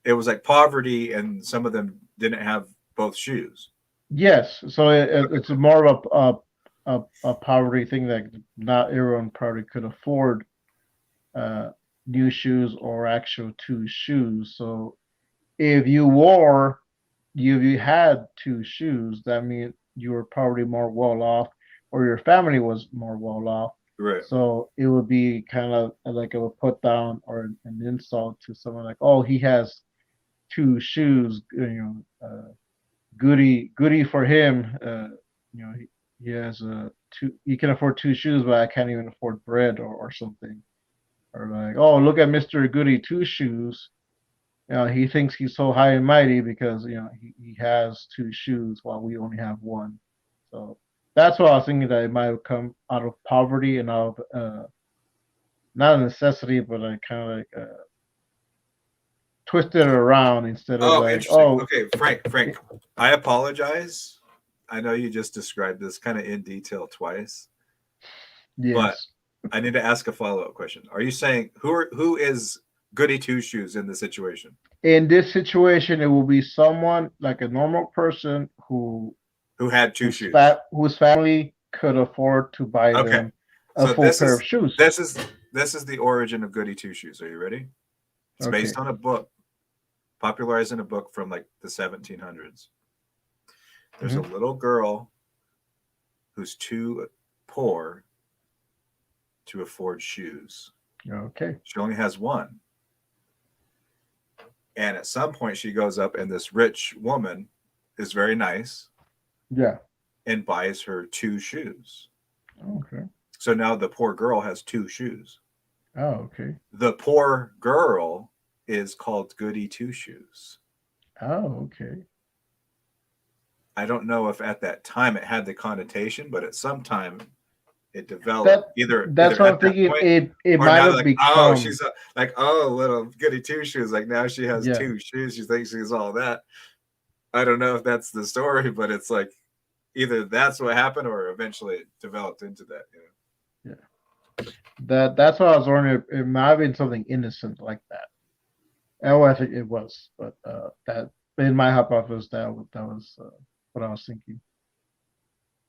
Speaker 1: it was like poverty, and some of them didn't have both shoes.
Speaker 2: Yes, so it's more of a poverty thing, that not everyone probably could afford uh, new shoes or actual two shoes. So if you had two shoes, that means you were probably more well off, or your family was more well off.
Speaker 1: Right.
Speaker 2: So it would be kind of like a put down or an insult to someone, like, oh, he has two shoes, goody for him. He has two. He can afford two shoes, but I can't even afford bread or something. Or like, oh, look at Mister Goody Two Shoes. He thinks he's so high and mighty because he has two shoes while we only have one. So that's what I was thinking, that it might have come out of poverty and out of not a necessity, but like kind of like twist it around instead of
Speaker 1: Oh,
Speaker 2: like,
Speaker 1: interesting.
Speaker 2: oh,
Speaker 1: Okay, Frank, I apologize. I know you just described this kind of in detail twice, but
Speaker 2: yes.
Speaker 1: I need to ask a follow-up question. Are you saying who is Goody Two-Shoes in the situation?
Speaker 2: In this situation, it will be someone like a normal person
Speaker 1: Who had two shoes?
Speaker 2: whose family could afford to buy
Speaker 1: Okay.
Speaker 2: them a
Speaker 1: So
Speaker 2: full pair of shoes.
Speaker 1: this is the origin of Goody Two-Shoes. Are you ready? It's based
Speaker 2: Okay.
Speaker 1: on a book, popularized in a book from like the 1700s. There's a
Speaker 2: Hmm.
Speaker 1: little girl who's too poor to afford shoes.
Speaker 2: Okay.
Speaker 1: She only has one. And at some point, she goes up, and this rich woman is very nice
Speaker 2: Yeah.
Speaker 1: and buys her two shoes.
Speaker 2: Okay.
Speaker 1: So now the poor girl has two shoes.
Speaker 2: Oh, okay.
Speaker 1: The poor girl is called Goody Two-Shoes.
Speaker 2: Oh, okay.
Speaker 1: I don't know if at that time it had the connotation, but at some time it developed
Speaker 2: That
Speaker 1: either
Speaker 2: that's what
Speaker 1: at
Speaker 2: I'm
Speaker 1: that
Speaker 2: thinking.
Speaker 1: point
Speaker 2: It
Speaker 1: or
Speaker 2: might
Speaker 1: now
Speaker 2: have
Speaker 1: like, oh,
Speaker 2: become.
Speaker 1: she's like, oh, little Goody Two-Shoes. Like now she has
Speaker 2: Yeah.
Speaker 1: two shoes. She thinks she's all that. I don't know if that's the story, but it's like either that's what happened or eventually it developed into that.
Speaker 2: Yeah. That's what I was wondering. It might have been something innocent like that. Oh, I think it was, but that in my hypothesis that was what I was thinking.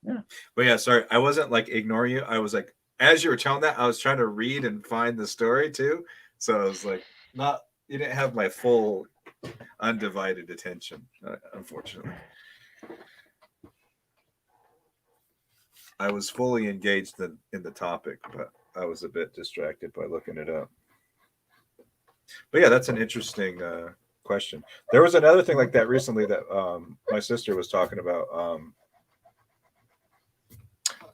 Speaker 2: Yeah.
Speaker 1: But yeah, sorry, I wasn't like ignoring you. I was like, as you were telling that, I was trying to read and find the story too. So I was like, not you didn't have my full undivided attention, unfortunately. I was fully engaged in the topic, but I was a bit distracted by looking it up. But yeah, that's an interesting question. There was another thing like that recently that my sister was talking about.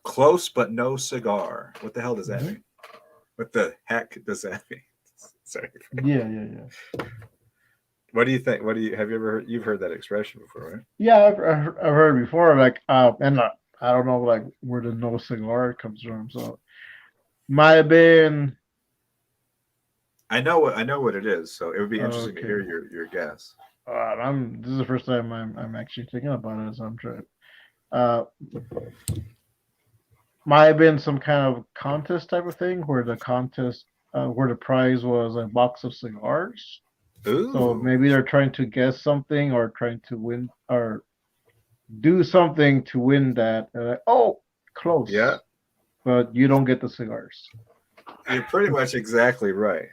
Speaker 1: Close but no cigar. What the hell does that mean? What the heck does that mean? Sorry.
Speaker 2: Yeah.
Speaker 1: What do you think? Have you ever heard, you've heard that expression before, right?
Speaker 2: Yeah, I've heard before. Like, and I don't know like where the no cigar comes from. So might have been.
Speaker 1: I know what it is, so it would be interesting to hear your guess.
Speaker 2: This is the first time I'm actually thinking about it. So I'm trying. Might have been some kind of contest type of thing where the prize was a box of cigars.
Speaker 1: Ooh.
Speaker 2: So maybe they're trying to guess something or trying to win or do something to win that. Like, oh, close.
Speaker 1: Yeah.
Speaker 2: But you don't get the cigars.
Speaker 1: You're pretty much exactly right.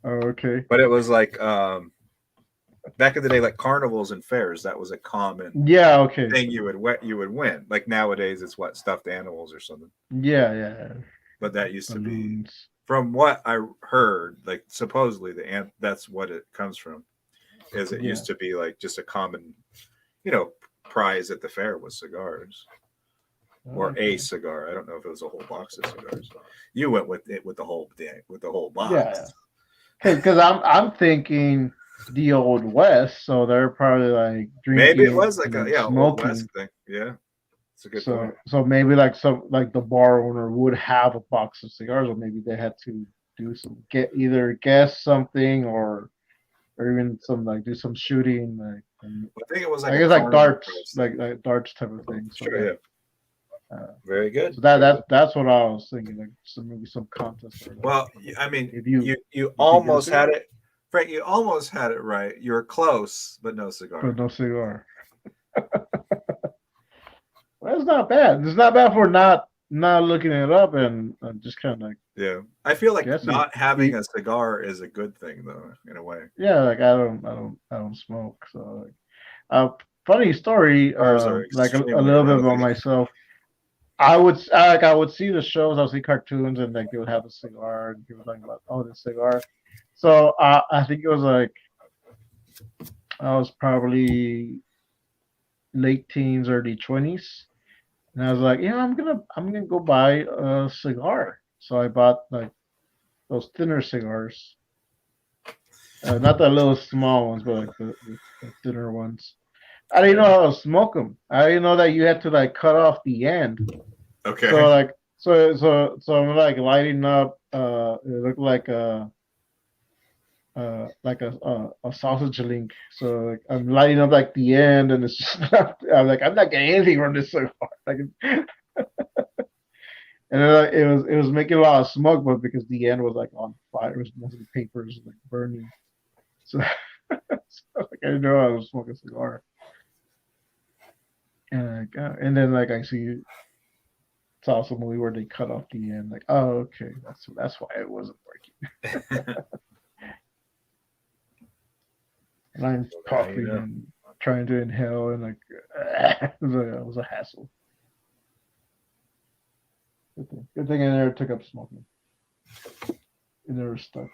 Speaker 2: Oh, okay.
Speaker 1: But it was like back in the day, like carnivals and fairs, that was a common thing you would win. Like nowadays, it's what, stuffed animals or something.
Speaker 2: Yeah.
Speaker 1: But that used
Speaker 2: Balloons.
Speaker 1: to be, from what I heard, like supposedly that's what it comes from. Is it used to be like just a common, prize at the fair was cigars. Or a cigar. I don't know if it was a whole box of cigars. You went with it with the whole box.
Speaker 2: Yeah. Because I'm thinking the Old West, so they're probably like drinking.
Speaker 1: Maybe it was like
Speaker 2: smoking.
Speaker 1: Old West thing. Yeah, it's a good point.
Speaker 2: So maybe like the bar owner would have a box of cigars, or maybe they had to do either guess something or even do some shooting.
Speaker 1: I think it was like
Speaker 2: I guess like darts, like darts type of thing. So
Speaker 1: sure, yeah. Very good.
Speaker 2: So that's what I was thinking, like maybe some contest.
Speaker 1: Well, I mean, you almost had it, Frank. You almost had it right. You were close, but no cigar.
Speaker 2: But no cigar. Well, that's not bad. It's not bad for not looking it up and just kind of like.
Speaker 1: Yeah, I feel like not having a cigar is a good thing, though, in a way.
Speaker 2: Yeah, like I don't smoke, so. Funny story. Like a little bit about myself. I would see the shows. I would see cartoons, and like they would have a cigar, and people talking about this cigar. So I think it was like I was probably late teens, early 20s, and I was like, I'm gonna go buy a cigar. So I bought like those thinner cigars, not the little small ones, but like the thinner ones. I didn't know how to smoke them. I didn't know that you had to like cut off the end.
Speaker 1: Okay.
Speaker 2: So I'm like lighting up. It looked like a sausage link. So like, I'm lighting up like the end, and it's just I'm like I'm not getting anything from this so far. Like, and then, like, it was making a lot of smoke, but because the end was like on fire, it was mostly papers like burning. So, so like, I didn't know I was smoking a cigar. And then like I see it's also a movie where they cut off the end. Like, oh, okay, that's why it wasn't working. And I'm coughing and trying to inhale, and like it was a hassle. Good thing I never took up smoking. It never stuck.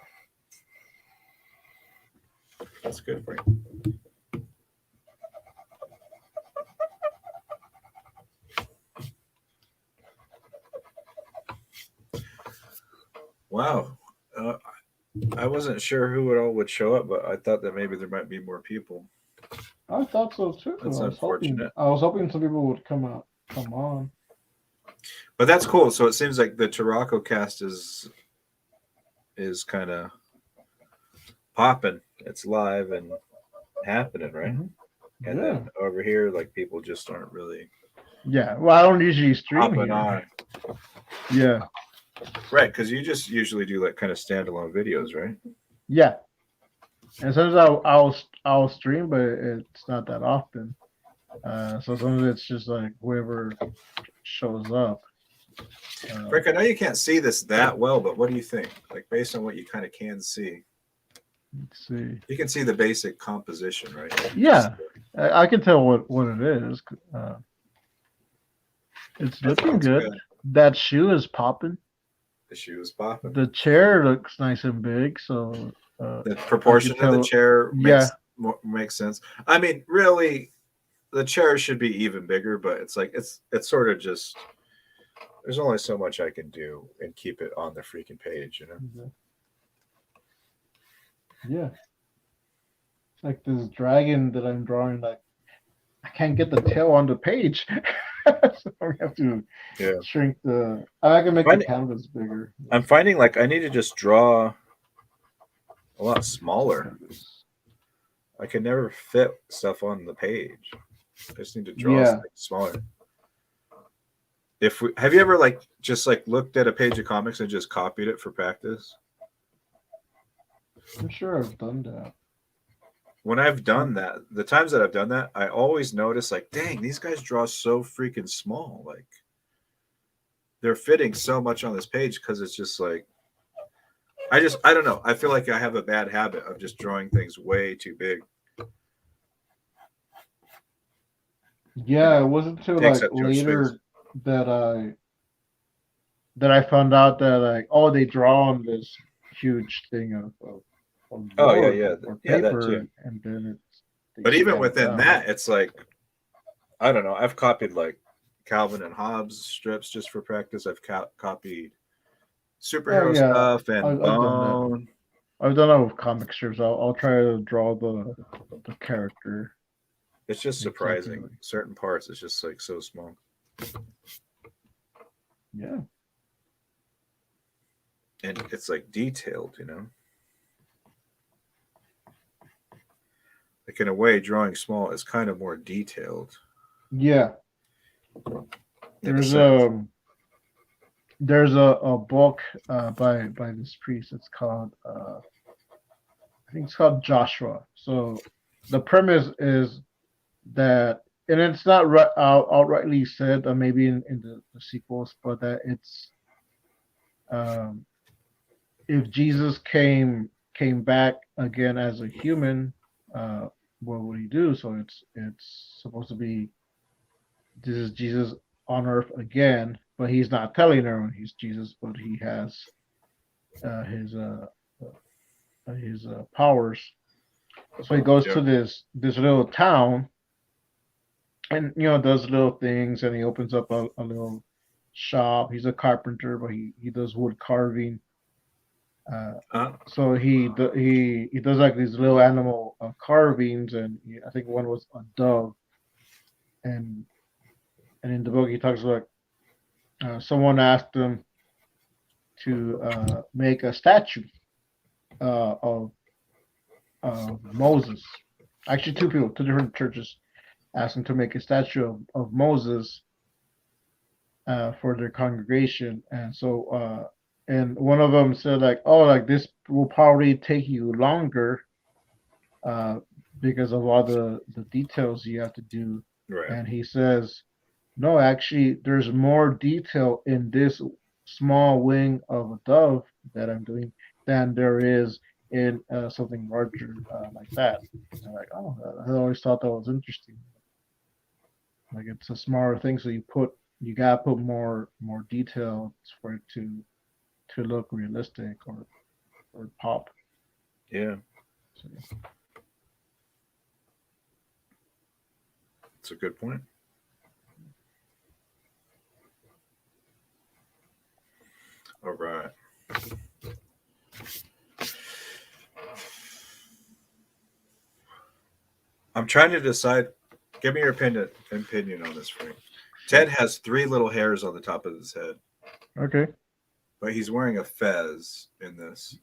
Speaker 1: That's good for you. Wow. I wasn't sure who all would show up, but I thought that maybe there might be more people.
Speaker 2: I thought so too.
Speaker 1: That's unfortunate.
Speaker 2: I was hoping some people would come on.
Speaker 1: But that's cool. So it seems like the Turaco cast is kind of popping. It's live and happening, right?
Speaker 2: Mm-hmm.
Speaker 1: And then over here, like people just aren't really.
Speaker 2: Yeah. Well, I don't usually stream here.
Speaker 1: On.
Speaker 2: Yeah.
Speaker 1: Right, because you just usually do like kind of standalone videos, right?
Speaker 2: Yeah. And sometimes I'll stream, but it's not that often. So some of it's just like whoever shows up.
Speaker 1: Rick, I know you can't see this that well, but what do you think? Like based on what you kind of can see.
Speaker 2: Let's see.
Speaker 1: You can see the basic composition, right?
Speaker 2: Yeah, I can tell what it is. It's looking good. That shoe is popping.
Speaker 1: The shoe is popping.
Speaker 2: The chair looks nice and big, so
Speaker 1: the proportion of the chair makes sense. I mean, really, the chair should be even bigger, but it's like it's sort of just there's only so much I can do and keep it on the freaking page, you know.
Speaker 2: Yeah. Like this dragon that I'm drawing, like I can't get the tail on the page. So I have to shrink I can make the canvas bigger.
Speaker 1: I'm finding like I need to just draw a lot smaller. I can never fit stuff on the page. I just need to draw something smaller. Have you ever just looked at a page of comics and just copied it for practice?
Speaker 2: I'm sure I've done that.
Speaker 1: When I've done that, the times that I've done that, I always notice like, dang, these guys draw so freaking small. Like they're fitting so much on this page because it's just like I don't know. I feel like I have a bad habit of just drawing things way too big.
Speaker 2: Yeah, it wasn't until like later that I found out that like they draw on this huge thing of paper,
Speaker 1: that too.
Speaker 2: And then
Speaker 1: but even within that, it's like I don't know. I've copied like Calvin and Hobbes strips just for practice. I've copied superhero stuff and Bone.
Speaker 2: I've done that with comic strips. I'll try to draw the character.
Speaker 1: It's just surprising. Certain parts, it's just like so small.
Speaker 2: Yeah.
Speaker 1: And it's like detailed, you know. Like in a way, drawing small is kind of more detailed.
Speaker 2: Yeah. There's a book by this priest. It's called I think it's called Joshua. So the premise is that, and it's not outrightly said, maybe in the sequels, but that it's if Jesus came back again as a human, what would he do? So it's supposed to be this is Jesus on earth again, but he's not telling everyone he's Jesus, but he has his powers. So he goes to this little town, and does little things, and he opens up a little shop. He's a carpenter, but he does wood carving. So he does like these little animal carvings, and I think one was a dove, and in the book he talks about someone asked him to make a statue of Moses. Actually, two people, two different churches, asked him to make a statue of Moses for their congregation, and so and one of them said like, "Oh, like this will probably take you longer uh, because of all the details you have to do."
Speaker 1: Right.
Speaker 2: And he says, "No, actually, there's more detail in this small wing of a dove that I'm doing than there is in something larger like that." And I'm like, oh, I always thought that was interesting. Like it's a smaller thing, so you gotta put more details for it to look realistic or pop.
Speaker 1: Yeah.
Speaker 2: So,
Speaker 1: That's a good point. All right. I'm trying to decide. Give me your opinion on this, Frank. Ted has 3 little hairs on the top of his head,
Speaker 2: okay,
Speaker 1: but he's wearing a fez in this.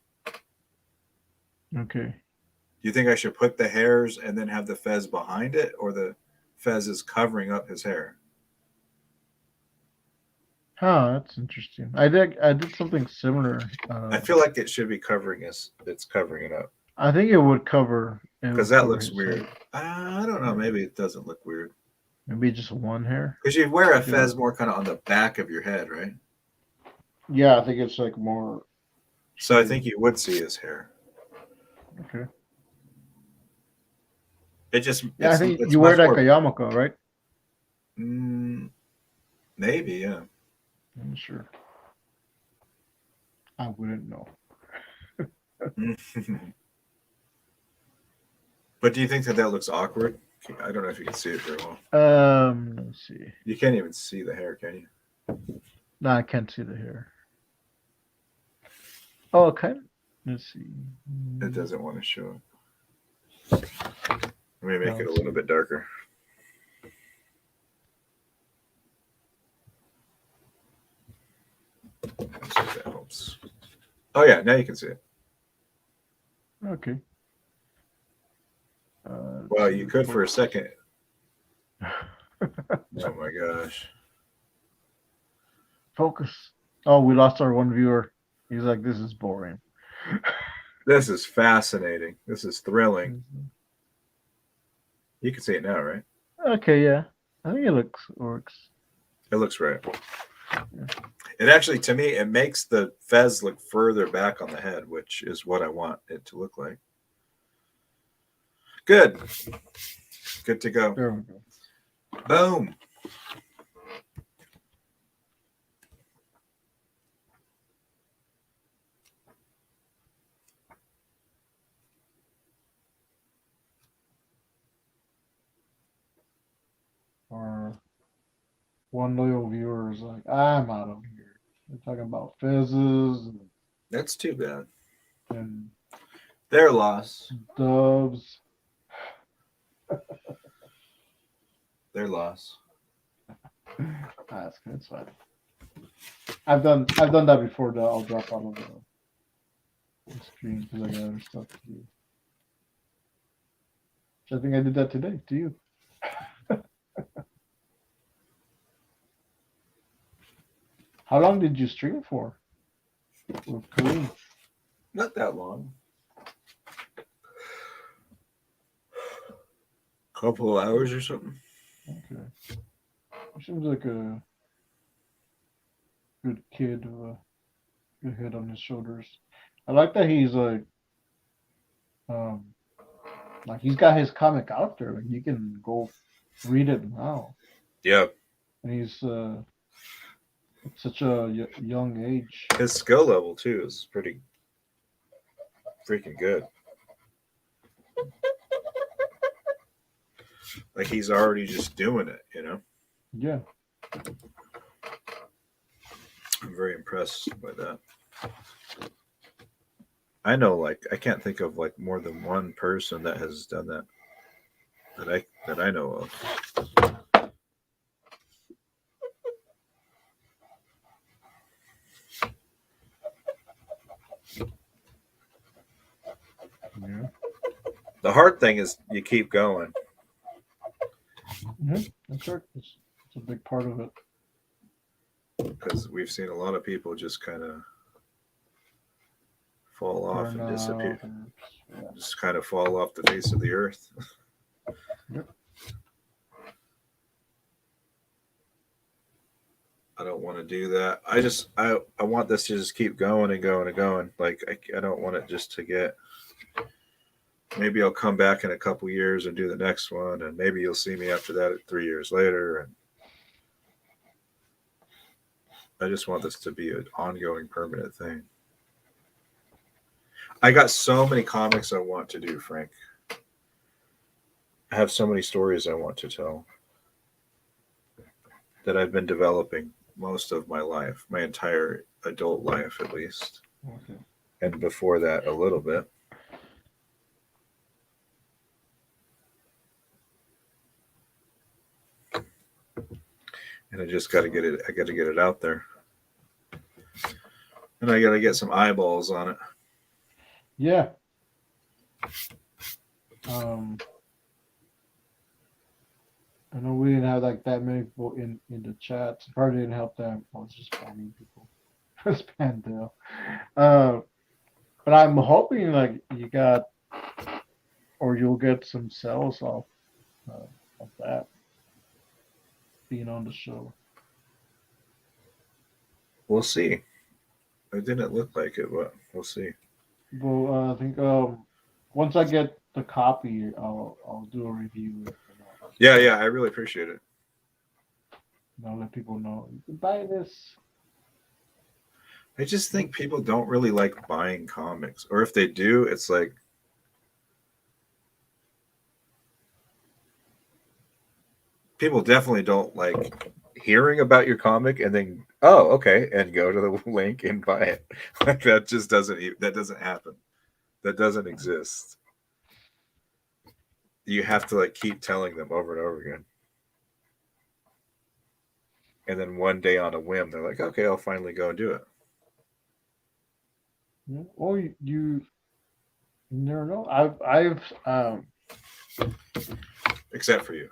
Speaker 2: okay.
Speaker 1: Do you think I should put the hairs and then have the fez behind it, or the fez is covering up his hair?
Speaker 2: Huh, that's interesting. I did something similar.
Speaker 1: I feel like it should be covering us. It's covering it up
Speaker 2: I think it would cover
Speaker 1: because that looks
Speaker 2: his
Speaker 1: weird.
Speaker 2: head.
Speaker 1: I don't know. Maybe it doesn't look weird
Speaker 2: Maybe just one hair.
Speaker 1: because you wear a
Speaker 2: Yeah.
Speaker 1: fez more kind of on the back of your head, right?
Speaker 2: Yeah, I think it's like more.
Speaker 1: So I think you would see his hair.
Speaker 2: Okay.
Speaker 1: It just
Speaker 2: Yeah, I think
Speaker 1: it's
Speaker 2: you wear
Speaker 1: much
Speaker 2: like
Speaker 1: more.
Speaker 2: a yarmulke, right?
Speaker 1: Maybe, yeah.
Speaker 2: I'm sure. I wouldn't know.
Speaker 1: But do you think that looks awkward? I don't know if you can see it very well.
Speaker 2: Let's see.
Speaker 1: You can't even see the hair, can you?
Speaker 2: No, I can't see the hair. Oh, okay. Let's see.
Speaker 1: It doesn't want to show it. Let me make it a little bit darker. Let's see if that helps. Oh yeah, now you can see it.
Speaker 2: Okay.
Speaker 1: Well, you could for a second. Oh my gosh.
Speaker 2: Focus. Oh, we lost our one viewer. He's like, this is boring.
Speaker 1: This is fascinating. This is thrilling. You can see it now, right?
Speaker 2: Okay, yeah. I think it works.
Speaker 1: It looks right.
Speaker 2: Yeah.
Speaker 1: It actually, to me, it makes the fez look further back on the head, which is what I want it to look like. Good. Good to go.
Speaker 2: There we go.
Speaker 1: Boom.
Speaker 2: Our one loyal viewer is like, I'm out of here. They're talking about fezzes
Speaker 1: That's too bad.
Speaker 2: and
Speaker 1: Their loss.
Speaker 2: doves.
Speaker 1: Their loss.
Speaker 2: That's good. It's fine. I've done that before. That I'll drop out of the screen because I got other stuff to do. I think I did that today to you. How long did you stream for? With Kareem?
Speaker 1: Not that long. Couple of hours or something.
Speaker 2: Okay. He seems like a good kid with a good head on his shoulders. I like that he's like he's got his comic out there. Like you can go read it now.
Speaker 1: Yeah.
Speaker 2: And he's at such a young age.
Speaker 1: His skill level too is pretty freaking good. Like he's already just doing it, you know?
Speaker 2: Yeah.
Speaker 1: I'm very impressed by that. I know, like, I can't think of like more than one person that has done that that I know of.
Speaker 2: Yeah.
Speaker 1: The hard thing is you keep going.
Speaker 2: That's correct. It's a big part of it.
Speaker 1: Because we've seen a lot of people just kind of fall off
Speaker 2: Burn
Speaker 1: and disappear,
Speaker 2: out. And, yeah.
Speaker 1: just kind of fall off the face of the earth.
Speaker 2: Yep.
Speaker 1: I don't want to do that. I want this to just keep going and going and going. Like I don't want it just to get. Maybe I'll come back in a couple years and do the next one, and maybe you'll see me after that 3 years later. And I just want this to be an ongoing, permanent thing. I got so many comics I want to do, Frank. I have so many stories I want to tell that I've been developing most of my life, my entire adult life at least.
Speaker 2: Okay.
Speaker 1: And before that a little bit. And I just got to get it. I got to get it out there, and I got to get some eyeballs on it.
Speaker 2: Yeah. Um, I know we didn't have like that many people in the chat. So probably didn't help that. I was just spamming people. Spam Dale. But I'm hoping like you got, or you'll get some sales of that being on the show.
Speaker 1: We'll see. It didn't look like it, but we'll see.
Speaker 2: Well, I think once I get the copy, I'll do a review.
Speaker 1: Yeah, I really appreciate it.
Speaker 2: And I'll let people know you can buy this.
Speaker 1: I just think people don't really like buying comics, or if they do, it's like people definitely don't like hearing about your comic and then okay, and go to the link and buy it. Like that just doesn't happen. That doesn't exist. You have to like keep telling them over and over again. And then one day on a whim, they're like, okay, I'll finally go and do it.
Speaker 2: Yeah. Or you never know. I've
Speaker 1: Except for you.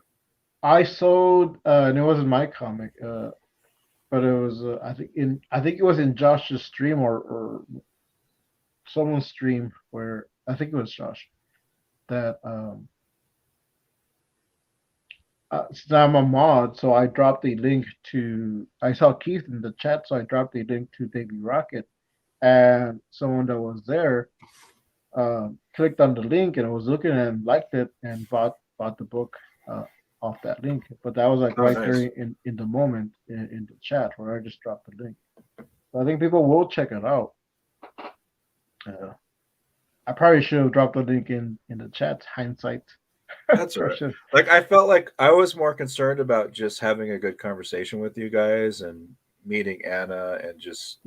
Speaker 2: I sold and it wasn't my comic, but it was I think it was in Josh's stream or someone's stream where I think it was Josh that since I'm a mod, so I dropped a link to. I saw Keith in the chat, so I dropped a link to Baby Rocket, and someone that was there clicked on the link and was looking and liked it and bought the book off that link. But that was like right
Speaker 1: nice.
Speaker 2: there in the moment in the chat where I just dropped the link. So I think people will check it out. I probably should have dropped the link in the chat. Hindsight.
Speaker 1: That's right. Like I felt like I was more concerned about just having a good conversation with you guys and meeting Anna and just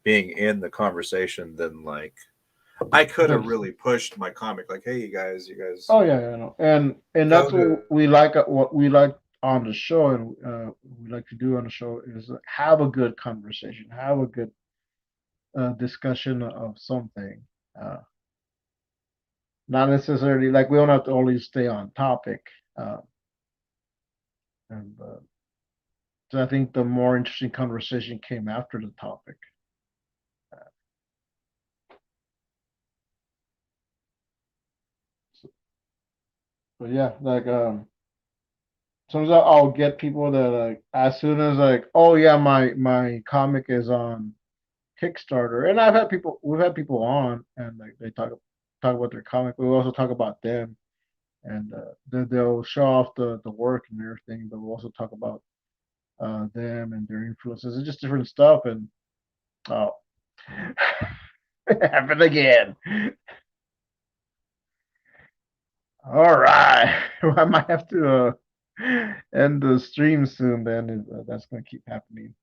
Speaker 1: being in the conversation than like I could have really pushed my comic like, hey, you guys.
Speaker 2: Oh yeah, I know, and that's what we like. What we like on the show, and we like to do on the show is have a good conversation, have a good discussion of something. Not necessarily like we don't have to always stay on topic. And so I think the more interesting conversation came after the topic. But yeah, like sometimes I'll get people that like as soon as like, oh yeah, my comic is on Kickstarter, and we've had people on and like they talk about their comic. We also talk about them, and they'll show off the work and everything, but we'll also talk about them and their influences and just different stuff. And oh, it happened again. All right, I might have to end the stream soon. Then if that's gonna keep happening.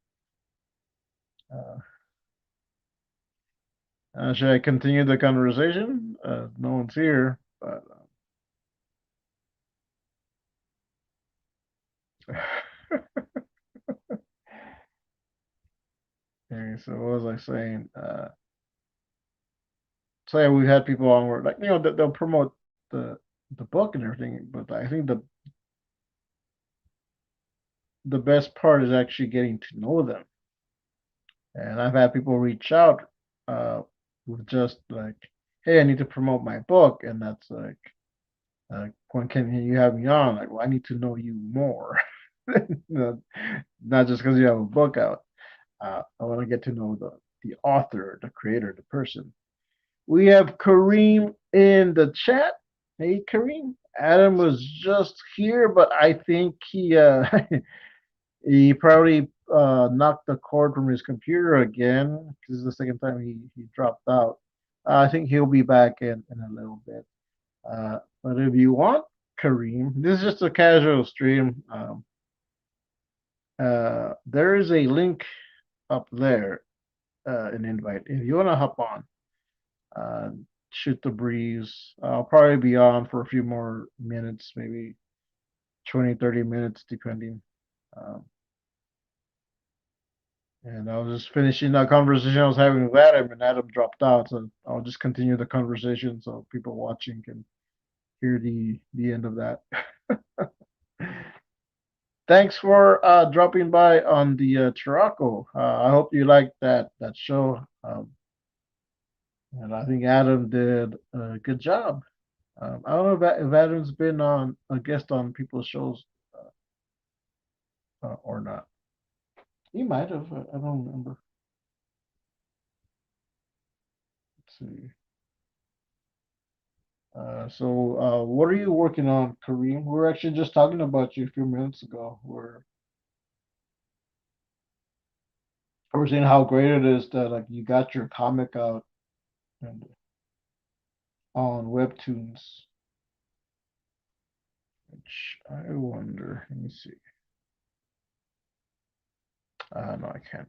Speaker 2: Should I continue the conversation? No one's here, but. Okay, so what was I saying? say we've had people on where like they'll promote the book and everything, but I think the best part is actually getting to know them. And I've had people reach out with just like, hey, I need to promote my book, and that's like, when can you have me on? Like, well, I need to know you more, not, not just because you have a book out. I want to get to know the author, the creator, the person. We have Kareem in the chat. Hey, Kareem. Adam was just here, but I think he he probably knocked the cord from his computer again. This is the second time he dropped out. I think he'll be back in a little bit. But if you want, Kareem, this is just a casual stream. There is a link up there, an invite. If you want to hop on, uh, shoot the breeze. I'll probably be on for a few more minutes, maybe 20, 30 minutes, depending. Um, and I was just finishing that conversation I was having with Adam, and Adam dropped out. So I'll just continue the conversation so people watching can hear the end of that. Thanks for dropping by on the Turaco. I hope you liked that show. And I think Adam did a good job. I don't know if Adam's been on a guest on people's shows or not. He might have. I don't remember. Let's see. So what are you working on, Kareem? We were actually just talking about you a few minutes ago. We're saying how great it is that like you got your comic out and on Webtoons. Which I wonder. Let me see. No, I can't.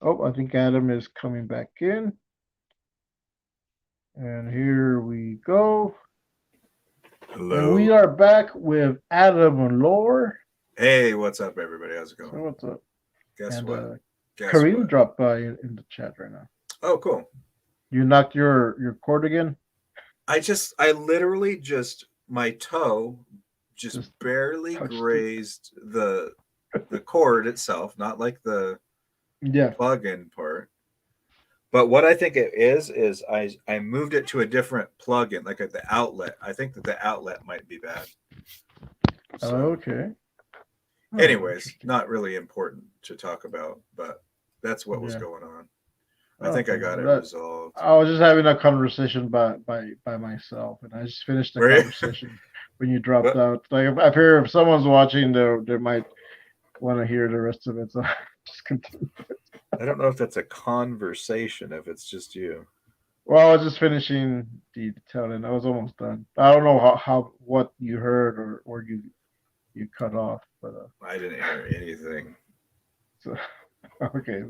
Speaker 2: Oh, I think Adam is coming back in. And here we go.
Speaker 1: Hello.
Speaker 2: And we are back with Adam and Lore.
Speaker 1: Hey, what's up, everybody? How's it going?
Speaker 2: So what's up?
Speaker 1: Guess
Speaker 2: and,
Speaker 1: what?
Speaker 2: Kareem dropped by in the chat right now.
Speaker 1: Oh, cool.
Speaker 2: You knocked your cord again?
Speaker 1: I literally just, my toe just barely grazed the cord itself, not like the plug-in part. But what I think it is I moved it to a different plug-in, like at the outlet. I think that the outlet might be bad.
Speaker 2: So, okay.
Speaker 1: Anyways, not really important to talk about, but that's what was going on. I think I got it resolved.
Speaker 2: I was just having a conversation by myself, and I just finished the conversation when you dropped out. Like I figure if someone's watching, they might want to hear the rest of it. So just continue.
Speaker 1: I don't know if that's a conversation, if it's just you.
Speaker 2: Well, I was just finishing the telling. I was almost done. I don't know how what you heard or you cut off, but
Speaker 1: I didn't hear anything.
Speaker 2: So okay,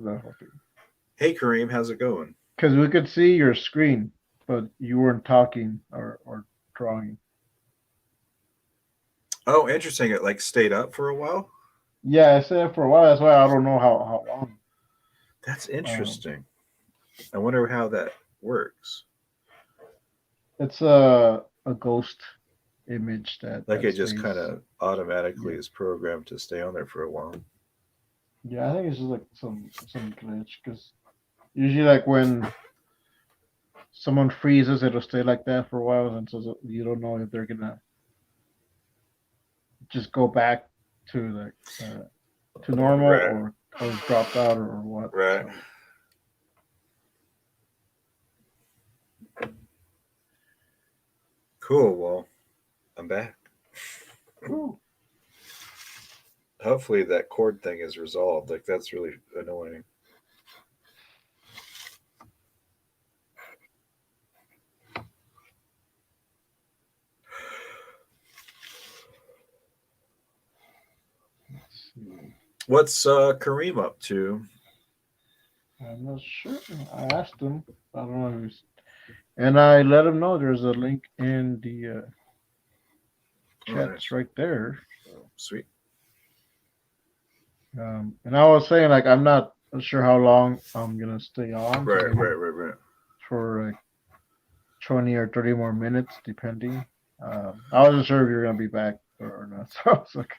Speaker 1: hey Kareem, how's it going?
Speaker 2: Because we could see your screen, but you weren't talking or drawing.
Speaker 1: Oh, interesting. It like stayed up for a while?
Speaker 2: Yeah, I stayed up for a while. That's why I don't know how long.
Speaker 1: That's interesting. I wonder how that works.
Speaker 2: It's a ghost image that
Speaker 1: like it just kind of automatically is programmed to stay on there for a while.
Speaker 2: Yeah, I think it's just like some glitch, because usually like when someone freezes, it'll stay like that for a while, and so you don't know if they're gonna just go back to like to normal or dropped out or what.
Speaker 1: Right. So. Cool. Well, I'm back.
Speaker 2: Ooh.
Speaker 1: Hopefully that cord thing is resolved. Like that's really annoying. What's Kareem up to?
Speaker 2: I'm not sure. I asked him. I don't know if he's... And I let him know there's a link in the chats right there.
Speaker 1: So. Sweet.
Speaker 2: And I was saying, like, I'm not not sure how long I'm gonna stay on. So maybe
Speaker 1: Right.
Speaker 2: for like 20 or 30 more minutes, depending. I wasn't sure if you were gonna be back or not, so I was like,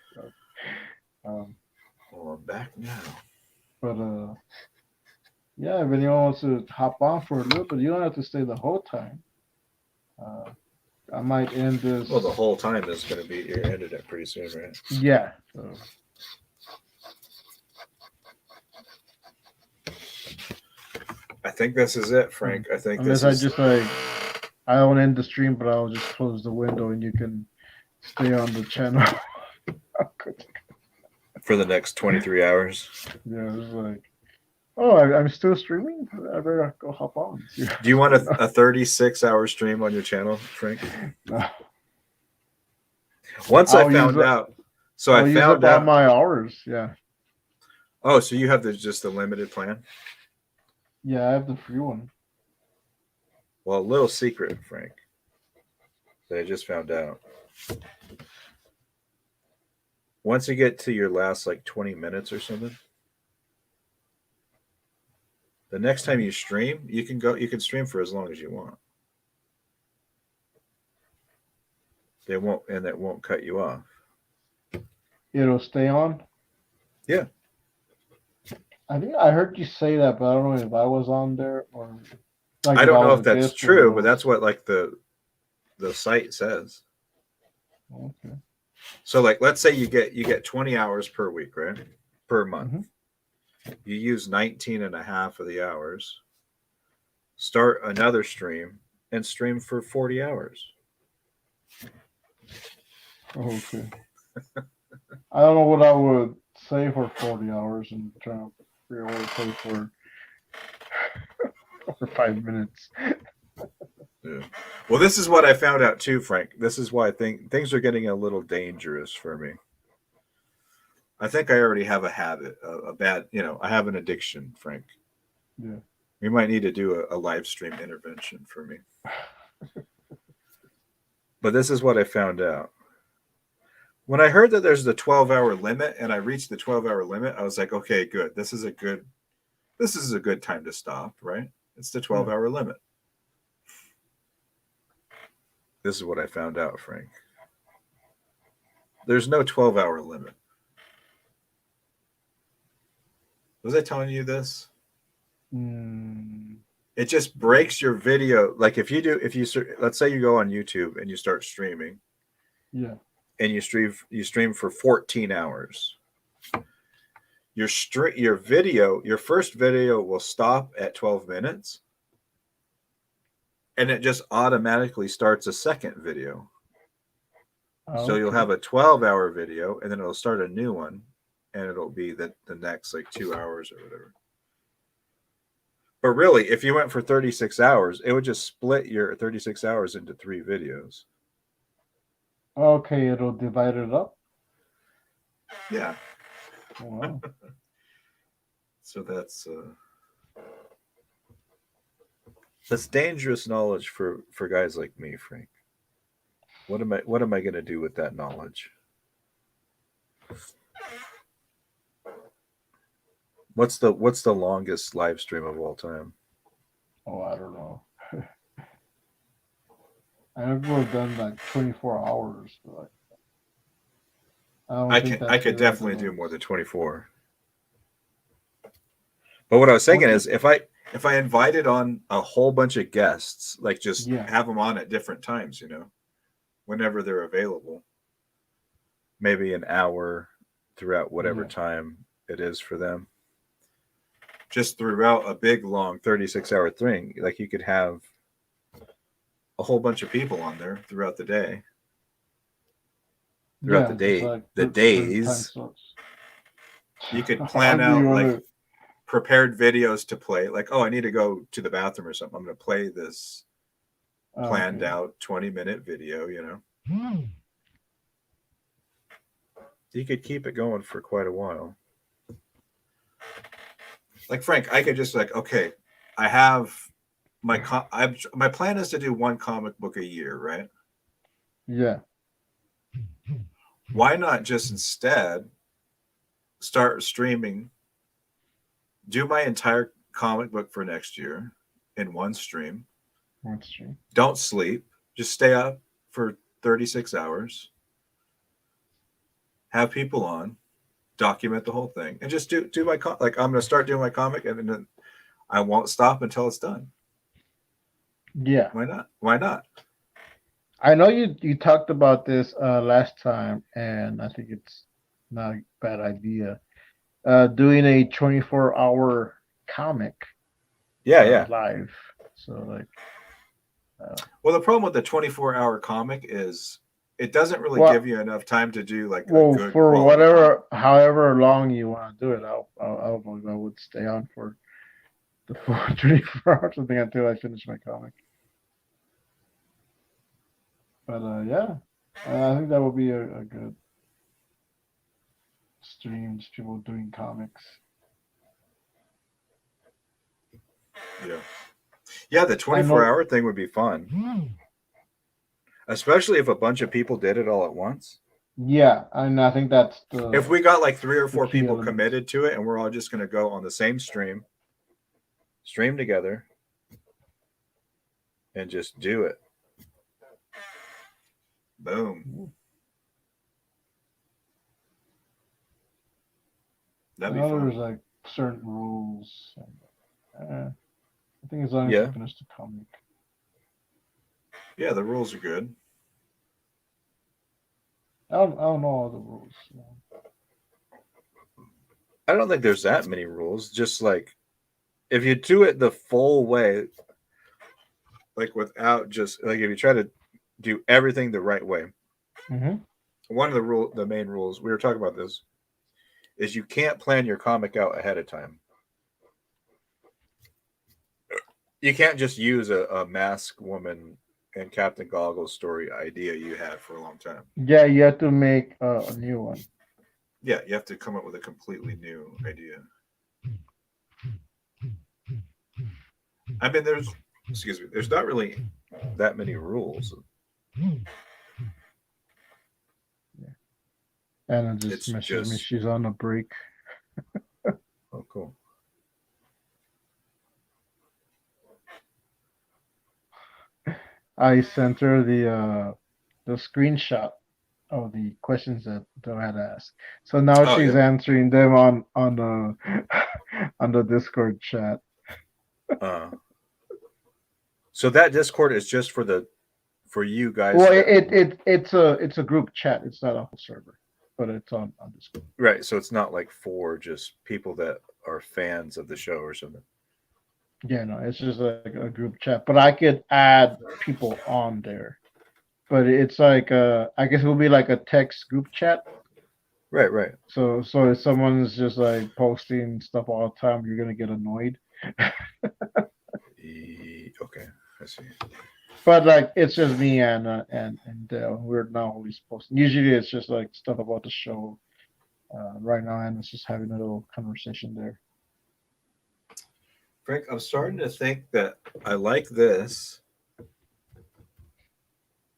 Speaker 2: um,
Speaker 1: Well, I'm back now.
Speaker 2: but yeah, if anyone wants to hop on for a little bit, you don't have to stay the whole time. Uh, I might end this.
Speaker 1: Well, the whole time is going to be you're ended it pretty soon, right?
Speaker 2: Yeah. So.
Speaker 1: I think this is it, Frank. I think
Speaker 2: Unless
Speaker 1: this is
Speaker 2: I just like I don't end the stream, but I'll just close the window and you can stay on the channel.
Speaker 1: for the next 23 hours.
Speaker 2: Yeah, it's like, oh, I'm still streaming. I better go hop on.
Speaker 1: Do you want a 36-hour stream on your channel, Frank?
Speaker 2: No.
Speaker 1: Once I found out. So
Speaker 2: I'll
Speaker 1: I
Speaker 2: use
Speaker 1: found
Speaker 2: up all
Speaker 1: out
Speaker 2: my hours. Yeah.
Speaker 1: Oh, so you have just the limited plan?
Speaker 2: Yeah, I have the free one.
Speaker 1: Well, a little secret, Frank, that I just found out. Once you get to your last like 20 minutes or something, the next time you stream, you can stream for as long as you want. It won't cut you off.
Speaker 2: It'll stay on?
Speaker 1: Yeah.
Speaker 2: I think I heard you say that, but I don't know if I was on there or like
Speaker 1: I don't know if
Speaker 2: a
Speaker 1: that's
Speaker 2: guest
Speaker 1: true, but that's what like the site says.
Speaker 2: Okay.
Speaker 1: So like let's say you get 20 hours per week, right? Per month.
Speaker 2: Mm-hmm.
Speaker 1: You use 19 and a half of the hours. Start another stream and stream for 40 hours.
Speaker 2: Okay. I don't know what I would say for 40 hours and trying to figure out what to say for 5 minutes.
Speaker 1: Yeah. Well, this is what I found out too, Frank. This is why I think things are getting a little dangerous for me. I think I already have a habit, a bad, I have an addiction, Frank.
Speaker 2: Yeah.
Speaker 1: We might need to do a live stream intervention for me. But this is what I found out. When I heard that there's the 12-hour limit and I reached the 12-hour limit, I was like, okay, good. This is a good time to stop, right? It's the 12-hour limit. This is what I found out, Frank. There's no 12-hour limit. Was I telling you this? It just breaks your video. Like if you let's say you go on YouTube and you start streaming.
Speaker 2: Yeah.
Speaker 1: And you stream for 14 hours. Your first video will stop at 12 minutes. And it just automatically starts a second video.
Speaker 2: Oh,
Speaker 1: so you'll have a 12-hour video and then it'll start a new one and it'll be the next like 2 hours or whatever. But really, if you went for 36 hours, it would just split your 36 hours into 3 videos.
Speaker 2: Okay, it'll divide it up.
Speaker 1: Yeah.
Speaker 2: Wow.
Speaker 1: So that's dangerous knowledge for guys like me, Frank. What am I going to do with that knowledge? What's the longest live stream of all time?
Speaker 2: Oh, I don't know. I never done like 24 hours. But
Speaker 1: I could definitely do more than 24. But what I was thinking is if I invited on a whole bunch of guests, like just have them on at different times, whenever they're available, maybe an hour throughout whatever time it is for them. Just throughout a big, long 36-hour thing, like you could have a whole bunch of people on there throughout the day. Throughout the day, like the days. You could plan out like prepared videos to play. Like, oh, I need to go to the bathroom or something. I'm going to play this planned out 20-minute video, You could keep it going for quite a while. Like Frank, I could just like, okay, I have my plan is to do 1 comic book a year, right?
Speaker 2: Yeah.
Speaker 1: Why not just instead start streaming do my entire comic book for next year in one stream.
Speaker 2: That's true.
Speaker 1: Don't sleep. Just stay up for 36 hours. Have people on, document the whole thing, and just do my like I'm gonna start doing my comic, and then I won't stop until it's done.
Speaker 2: Yeah.
Speaker 1: Why not? Why not?
Speaker 2: I know you talked about this last time, and I think it's not a bad idea. Doing a 24-hour comic.
Speaker 1: Yeah.
Speaker 2: Live. So like.
Speaker 1: Well, the problem with the 24-hour comic is it doesn't really give you enough time to do like a good
Speaker 2: for
Speaker 1: quality
Speaker 2: whatever,
Speaker 1: comic.
Speaker 2: however long you want to do it. I would stay on for the full 24 hours something until I finish my comic. But yeah, I think that would be a good stream. Just people doing comics.
Speaker 1: Yeah, the 24-hour thing would be fun. Especially if a bunch of people did it all at once.
Speaker 2: Yeah, and I think that's the.
Speaker 1: If we got like 3 or 4 people committed to it, and we're all just going to go on the same stream together, and just do it. Boom. That'd be fun.
Speaker 2: There's like certain rules. I think as long as you finish the comic.
Speaker 1: Yeah, the rules are good.
Speaker 2: I don't know all the rules.
Speaker 1: I don't think there's that many rules. Just like if you do it the full way, like without just like if you try to do everything the right way.
Speaker 2: Mm-hmm.
Speaker 1: One of the main rules we were talking about this is you can't plan your comic out ahead of time. You can't just use a masked woman and Captain Goggles story idea you had for a long time.
Speaker 2: Yeah, you have to make a new one.
Speaker 1: Yeah, you have to come up with a completely new idea. I mean, there's not really that many rules.
Speaker 2: Yeah. Anna just messaged me. She's on a break.
Speaker 1: Oh, cool.
Speaker 2: I sent her the screenshot of the questions that I had asked. So now she's answering them on the on the Discord chat.
Speaker 1: So that Discord is just for you guys.
Speaker 2: Well, it's a group chat. It's not a whole server, but it's on Discord.
Speaker 1: Right. So it's not like for just people that are fans of the show or something.
Speaker 2: Yeah, no, it's just like a group chat. But I could add people on there. But it's like I guess it will be like a text group chat.
Speaker 1: Right.
Speaker 2: So if someone's just like posting stuff all the time, you're gonna get annoyed.
Speaker 1: Okay, I see.
Speaker 2: But like it's just me and we're now always posting. Usually it's just like stuff about the show. Right now, and it's just having a little conversation there.
Speaker 1: Frank, I'm starting to think that I like this,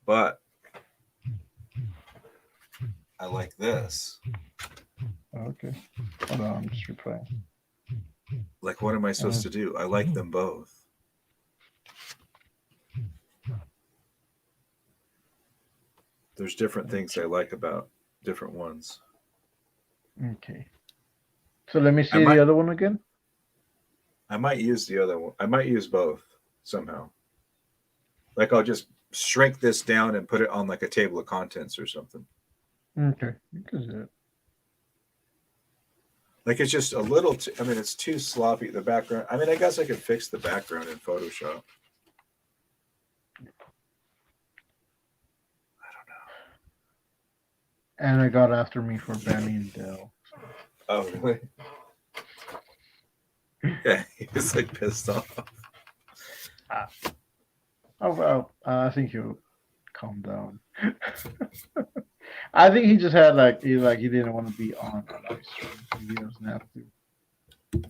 Speaker 1: but I like this.
Speaker 2: Okay. Hold on, I'm just replying.
Speaker 1: Like, what am I supposed to do? I like them both. There's different things I like about different ones.
Speaker 2: Okay. So let me see the other one again.
Speaker 1: I might use the other one. I might use both somehow. Like I'll just shrink this down and put it on like a table of contents or something.
Speaker 2: Okay. You can do it.
Speaker 1: Like it's just a little, I mean, it's too sloppy. The background. I mean, I guess I could fix the background in Photoshop. I don't know.
Speaker 2: Anna got after me for banning Dell.
Speaker 1: Oh, really? Yeah, he was like pissed off.
Speaker 2: Oh well, I think he'll calm down. I think he just had he didn't want to be on live stream. He doesn't have to.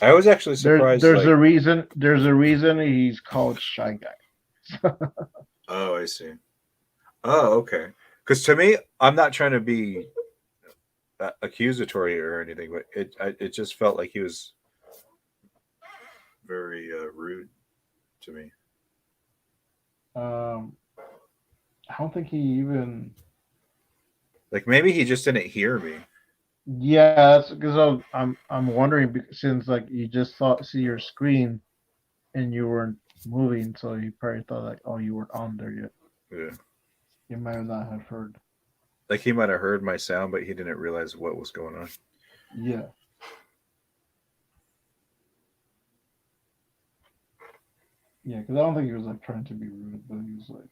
Speaker 1: I was actually surprised.
Speaker 2: There's a reason. There's a reason he's called Shy Guy.
Speaker 1: Oh, I see. Oh, okay. Because to me, I'm not trying to be accusatory or anything, but it just felt like he was very rude to me.
Speaker 2: I don't think he even.
Speaker 1: Like maybe he just didn't hear me.
Speaker 2: Yeah, that's because I'm wondering since like you just see your screen and you weren't moving, so he probably thought like, oh, you weren't on there yet.
Speaker 1: Yeah.
Speaker 2: You might not have heard.
Speaker 1: Like he might have heard my sound, but he didn't realize what was going on.
Speaker 2: Yeah. Yeah, because I don't think he was like trying to be rude, but he was like,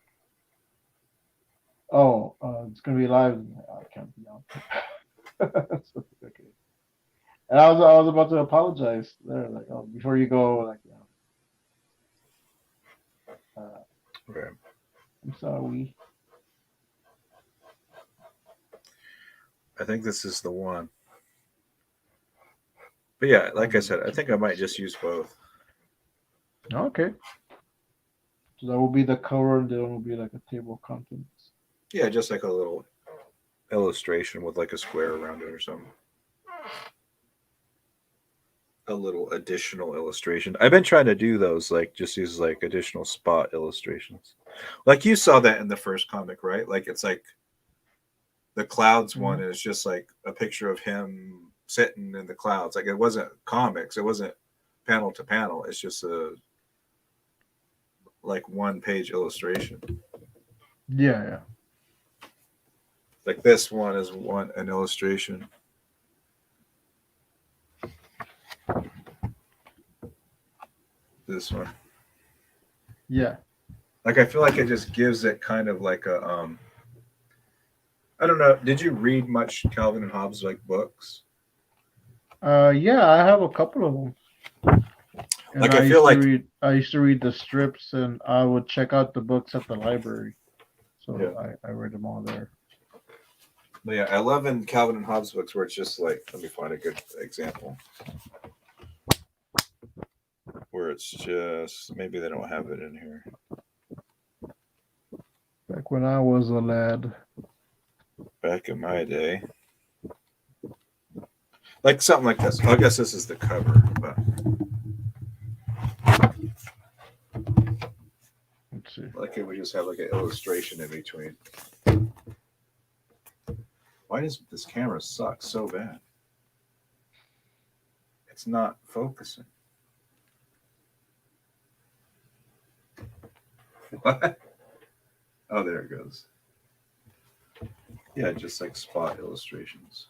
Speaker 2: "Oh, it's gonna be live." And I can't be on. So, okay. And I was about to apologize there, like, oh, before you go, like,
Speaker 1: Okay.
Speaker 2: I'm sorry.
Speaker 1: I think this is the one. But yeah, like I said, I think I might just use both.
Speaker 2: Okay. So that will be the cover, and there will be like a table of contents.
Speaker 1: Yeah, just like a little illustration with like a square around it or something. A little additional illustration. I've been trying to do those, like just use like additional spot illustrations. Like you saw that in the first comic, right? Like it's like the clouds one is just like a picture of him sitting in the clouds. Like it wasn't comics, it wasn't panel to panel. It's just a like 1-page illustration.
Speaker 2: Yeah.
Speaker 1: Like this one is an illustration. This one.
Speaker 2: Yeah.
Speaker 1: Like I feel like it just gives it kind of like a I don't know. Did you read much Calvin and Hobbes like books?
Speaker 2: Yeah, I have a couple of them. And
Speaker 1: like I feel like
Speaker 2: I used to read the strips, and I would check out the books at the library. So yeah. I read them all there.
Speaker 1: But yeah, I love in Calvin and Hobbes books where it's just like, let me find a good example. Where it's just, maybe they don't have it in here.
Speaker 2: Back when I was a lad.
Speaker 1: Back in my day. Like something like this. I guess this is the cover, but
Speaker 2: let's see.
Speaker 1: Like it would just have like an illustration in between. Why does this camera suck so bad? It's not focusing. What? Oh, there it goes. Yeah, just like spot illustrations.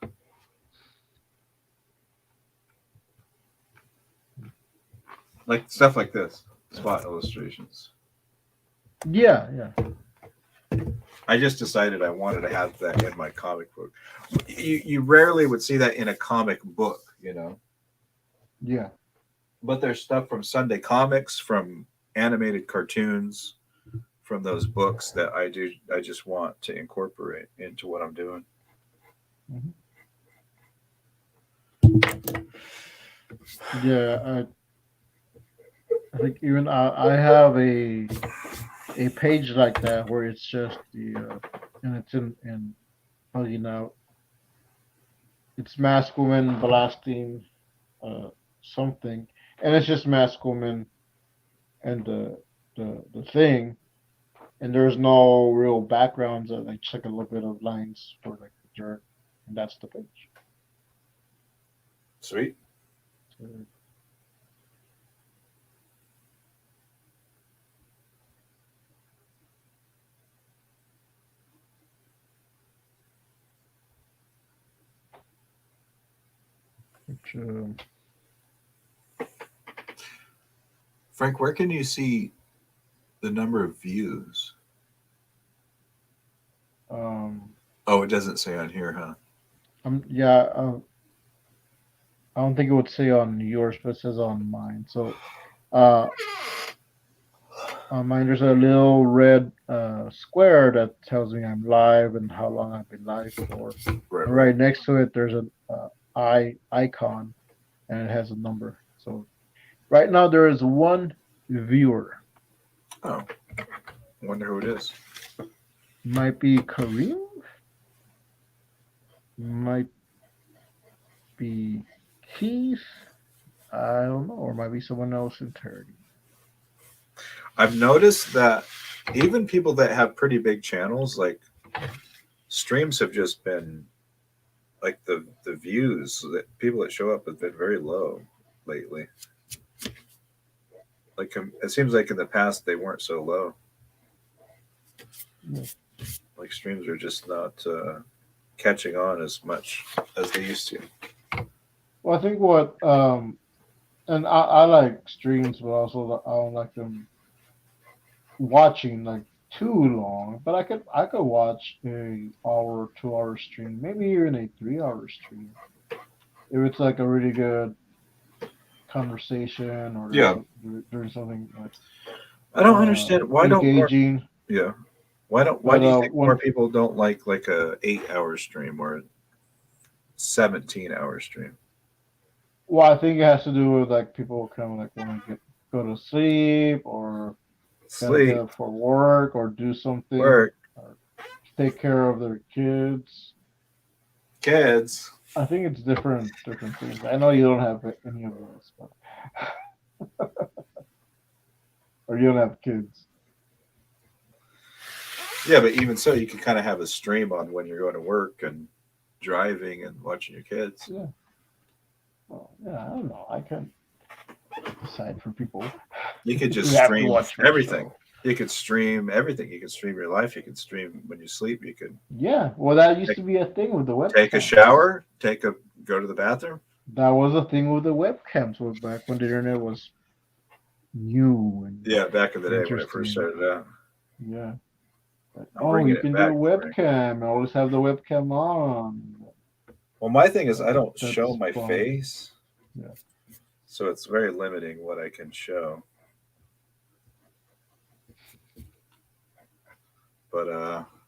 Speaker 1: Like stuff like this. Spot illustrations.
Speaker 2: Yeah.
Speaker 1: I just decided I wanted to have that in my comic book. You rarely would see that in a comic book, you know?
Speaker 2: Yeah.
Speaker 1: But there's stuff from Sunday comics, from animated cartoons, from those books that I just want to incorporate into what I'm doing.
Speaker 2: Yeah, I think even I have a page like that where it's just the and it's in it's masked woman blasting something, and it's just masked woman and the thing, and there's no real backgrounds. Like just like a little bit of lines for like the dirt, and that's the page.
Speaker 1: Sweet. Frank, where can you see the number of views? Oh, it doesn't say on here, huh?
Speaker 2: I don't think it would say on yours, but it says on mine. So, on mine there's a little red square that tells me I'm live and how long I've been live for. Right next to it, there's an icon, and it has a number. So, right now there is one viewer.
Speaker 1: Oh, I wonder who it is.
Speaker 2: Might be Kareem. Might be Keith. I don't know, or might be someone else entirely.
Speaker 1: I've noticed that even people that have pretty big channels, like streams, have just been like the views that people that show up have been very low lately. Like it seems like in the past they weren't so low.
Speaker 2: Yeah.
Speaker 1: Like streams are just not catching on as much as they used to.
Speaker 2: Well, I think what and I like streams, but also I don't like them watching like too long. But I could watch a hour, 2 hour stream, maybe even a 3 hour stream if it's like a really good conversation or
Speaker 1: Yeah,
Speaker 2: doing something like
Speaker 1: I don't understand why don't more.
Speaker 2: engaging.
Speaker 1: Yeah, why
Speaker 2: But
Speaker 1: do you think more
Speaker 2: when
Speaker 1: people don't like a 8 hour stream or a 17-hour stream?
Speaker 2: well, I think it has to do with like people kind of like want to go to sleep or gotta get
Speaker 1: Sleep,
Speaker 2: up for work or do something
Speaker 1: work,
Speaker 2: or take care of their kids.
Speaker 1: kids.
Speaker 2: I think it's different things. I know you don't have any of those, but or you don't have kids.
Speaker 1: Yeah, but even so, you can kind of have a stream on when you're going to work and driving and watching your kids.
Speaker 2: Yeah. Well, yeah, I don't know. I can't decide for people.
Speaker 1: You could just
Speaker 2: You have to
Speaker 1: stream
Speaker 2: watch my
Speaker 1: everything.
Speaker 2: show.
Speaker 1: You could stream everything. You could stream your life. You could stream when you sleep. You could
Speaker 2: Yeah. Well, that used
Speaker 1: take,
Speaker 2: to be a thing with the
Speaker 1: take a
Speaker 2: webcams.
Speaker 1: shower, go to the bathroom.
Speaker 2: That was a thing with the webcams way back when the internet was new and
Speaker 1: Yeah, back in the day when I first
Speaker 2: interesting.
Speaker 1: started out.
Speaker 2: Yeah. Like,
Speaker 1: I'm
Speaker 2: oh,
Speaker 1: bringing
Speaker 2: you
Speaker 1: it
Speaker 2: can do a
Speaker 1: back, Frank.
Speaker 2: webcam. I always have the webcam on.
Speaker 1: Well, my thing is I don't show
Speaker 2: That's
Speaker 1: my
Speaker 2: fun.
Speaker 1: face,
Speaker 2: Yeah.
Speaker 1: so it's very limiting what I can show. But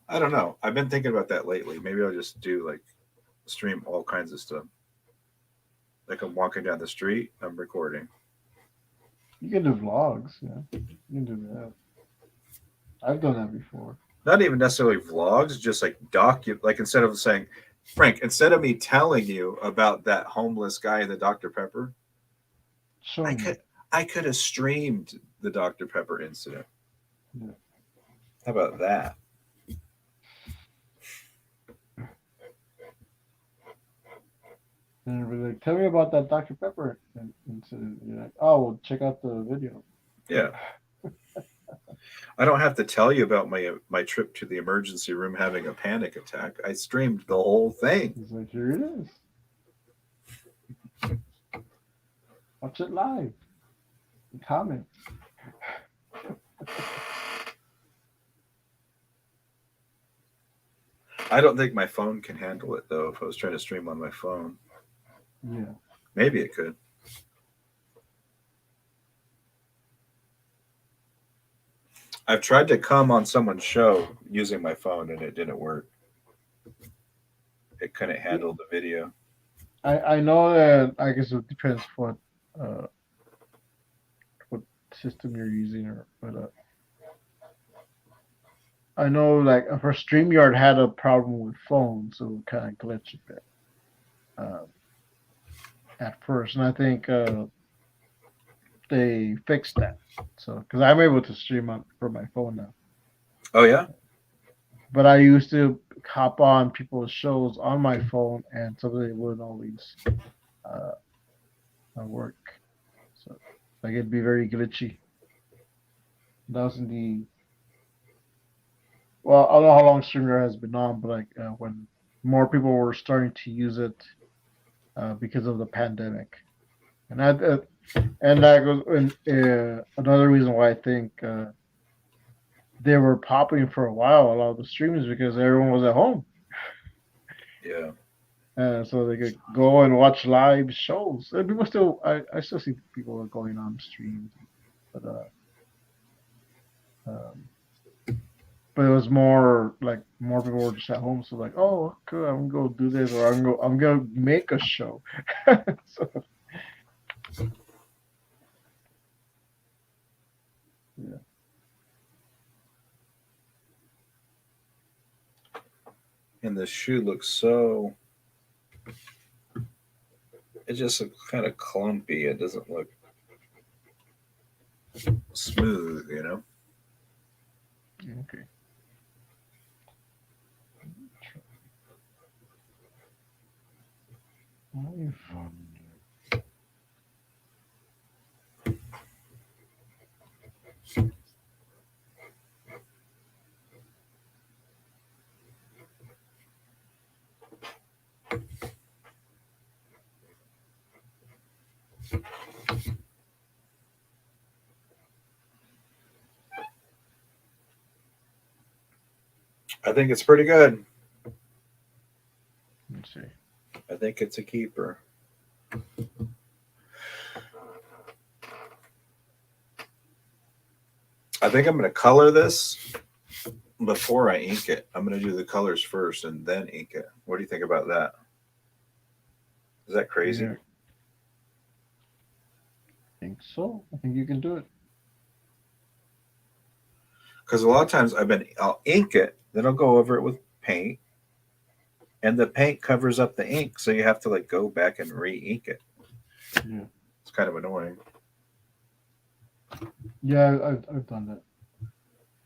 Speaker 1: I don't know. I've been thinking about that lately. Maybe I'll just do like stream all kinds of stuff. Like I'm walking down the street, I'm recording.
Speaker 2: You can do vlogs. Yeah. You can do that. I've done that before.
Speaker 1: Not even necessarily vlogs, just like like instead of saying, Frank, instead of me telling you about that homeless guy in the Dr. Pepper,
Speaker 2: Show
Speaker 1: I
Speaker 2: me.
Speaker 1: could I could have streamed the Dr. Pepper incident.
Speaker 2: Yeah.
Speaker 1: How about that?
Speaker 2: And you'll be like, tell me about that Dr. Pepper incident. You're like, oh, well, check out the video.
Speaker 1: Yeah. I don't have to tell you about my trip to the emergency room having a panic attack. I streamed the whole thing.
Speaker 2: He's like, here it is. Watch it live. Comment.
Speaker 1: I don't think my phone can handle it though. If I was trying to stream on my phone,
Speaker 2: Yeah.
Speaker 1: maybe it could. I've tried to come on someone's show using my phone and it didn't work. It couldn't handle the video.
Speaker 2: I know that I guess it depends uh what system you're using but I know like for StreamYard had a problem with phones, so it kind of glitched a bit at first, and I think they fixed that. So because I'm able to stream on from my phone now,
Speaker 1: Oh yeah?
Speaker 2: but I used to hop on people's shows on my phone, and so they wouldn't always uh, work. So like it'd be very glitchy. That was in the well, I don't know how long StreamYard has been on, but like when more people were starting to use it because of the pandemic, and that goes and another reason why I think they were popping for a while. A lot of the streamers because everyone was at home,
Speaker 1: Yeah.
Speaker 2: so they could go and watch live shows. And people still, I still see people going on streams, but um, but it was more like more people were just at home. So like, oh, cool, I'm gonna go do this, or I'm gonna make a show. So, yeah.
Speaker 1: And the shoe looks so it just looks kind of clumpy. It doesn't look smooth, you know.
Speaker 2: Okay.
Speaker 1: I think it's pretty good.
Speaker 2: Let's see.
Speaker 1: I think it's a keeper. I think I'm going to color this before I ink it. I'm going to do the colors first and then ink it. What do you think about that? Is that crazy?
Speaker 2: Yeah. I think so. I think you can do it.
Speaker 1: Because a lot of times I'll ink it, then I'll go over it with paint, and the paint covers up the ink, so you have to like go back and re-ink it.
Speaker 2: Yeah.
Speaker 1: It's kind of annoying.
Speaker 2: Yeah, I've done that.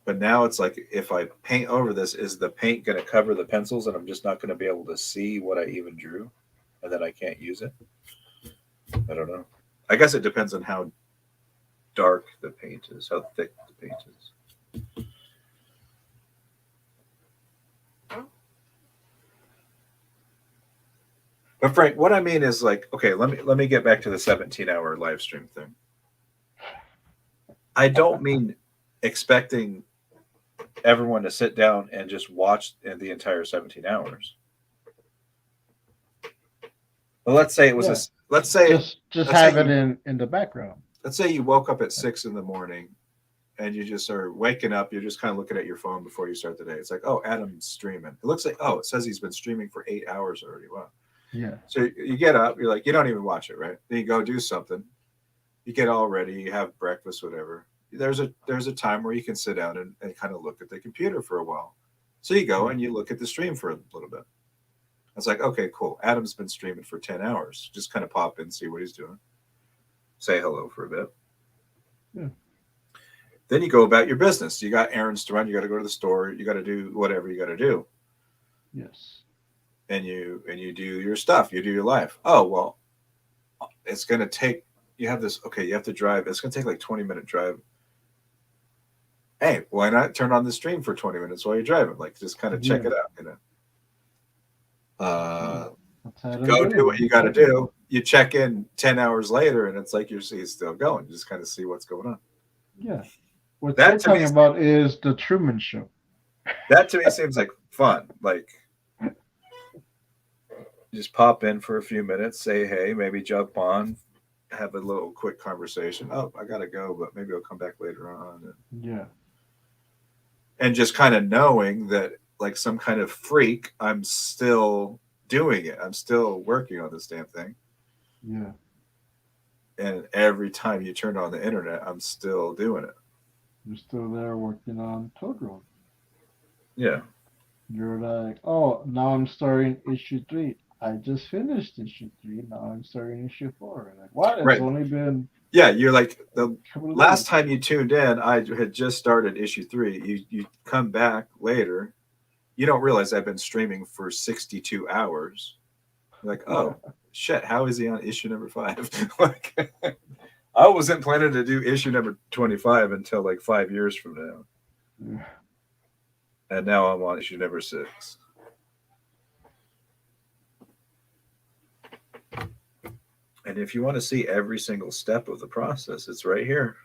Speaker 1: But now it's like if I paint over this, is the paint going to cover the pencils, and I'm just not going to be able to see what I even drew, and then I can't use it? I don't know. I guess it depends on how dark the paint is, how thick the paint is. But Frank, what I mean is like, okay, let me get back to the 17-hour live stream thing. I don't mean expecting everyone to sit down and just watch the entire 17 hours. Well, let's say it was let's say
Speaker 2: just have it in the background.
Speaker 1: Let's say you woke up at 6 in the morning and you just are waking up, you're just kind of looking at your phone before you start the day. It's like, oh, Adam's streaming. It looks like, oh, it says he's been streaming for 8 hours already. Wow.
Speaker 2: Yeah.
Speaker 1: So you get up, you're like, you don't even watch it, right? Then you go do something. You get all ready, you have breakfast, whatever. There's a time where you can sit down and kind of look at the computer for a while. So you go and you look at the stream for a little bit. It's like, okay, cool. Adam's been streaming for 10 hours. Just kind of pop in, see what he's doing. Say hello for a bit.
Speaker 2: Yeah.
Speaker 1: Then you go about your business. You got errands to run. You got to go to the store. You got to do whatever you got to do.
Speaker 2: Yes.
Speaker 1: And you do your stuff. You do your life. Oh, well, it's going to take, you have this, okay, you have to drive. It's going to take like 20-minute drive. Hey, why not turn on the stream for 20 minutes while you're driving? Like, just kind of check it out, you know. Go do what you got to do. You check in 10 hours later, and it's like you're still going. You just kind of see what's going on.
Speaker 2: Yeah. What you're talking about is the Truman Show.
Speaker 1: That to me seems like fun. Like, just pop in for a few minutes, say hey, maybe jump on, have a little quick conversation. Oh, I gotta go, but maybe I'll come back later on. And just kind of knowing that, like some kind of freak, I'm still doing it. I'm still working on this damn thing.
Speaker 2: Yeah.
Speaker 1: And every time you turn on the internet, I'm still doing it.
Speaker 2: You're still there working on Toad Road.
Speaker 1: Yeah.
Speaker 2: You're like, oh, now I'm starting issue 3. I just finished issue 3. Now I'm starting issue 4. Like, what? It's only been.
Speaker 1: Yeah, you're like, the last time you tuned in, I had just started issue 3. You come back later. You don't realize I've been streaming for 62 hours. You're like, oh, shit, how is he on issue number 5? Like, I wasn't planning to do issue number 25 until like 5 years from now.
Speaker 2: Yeah.
Speaker 1: And now I'm on issue number 6. And if you want to see every single step of the process, it's right here.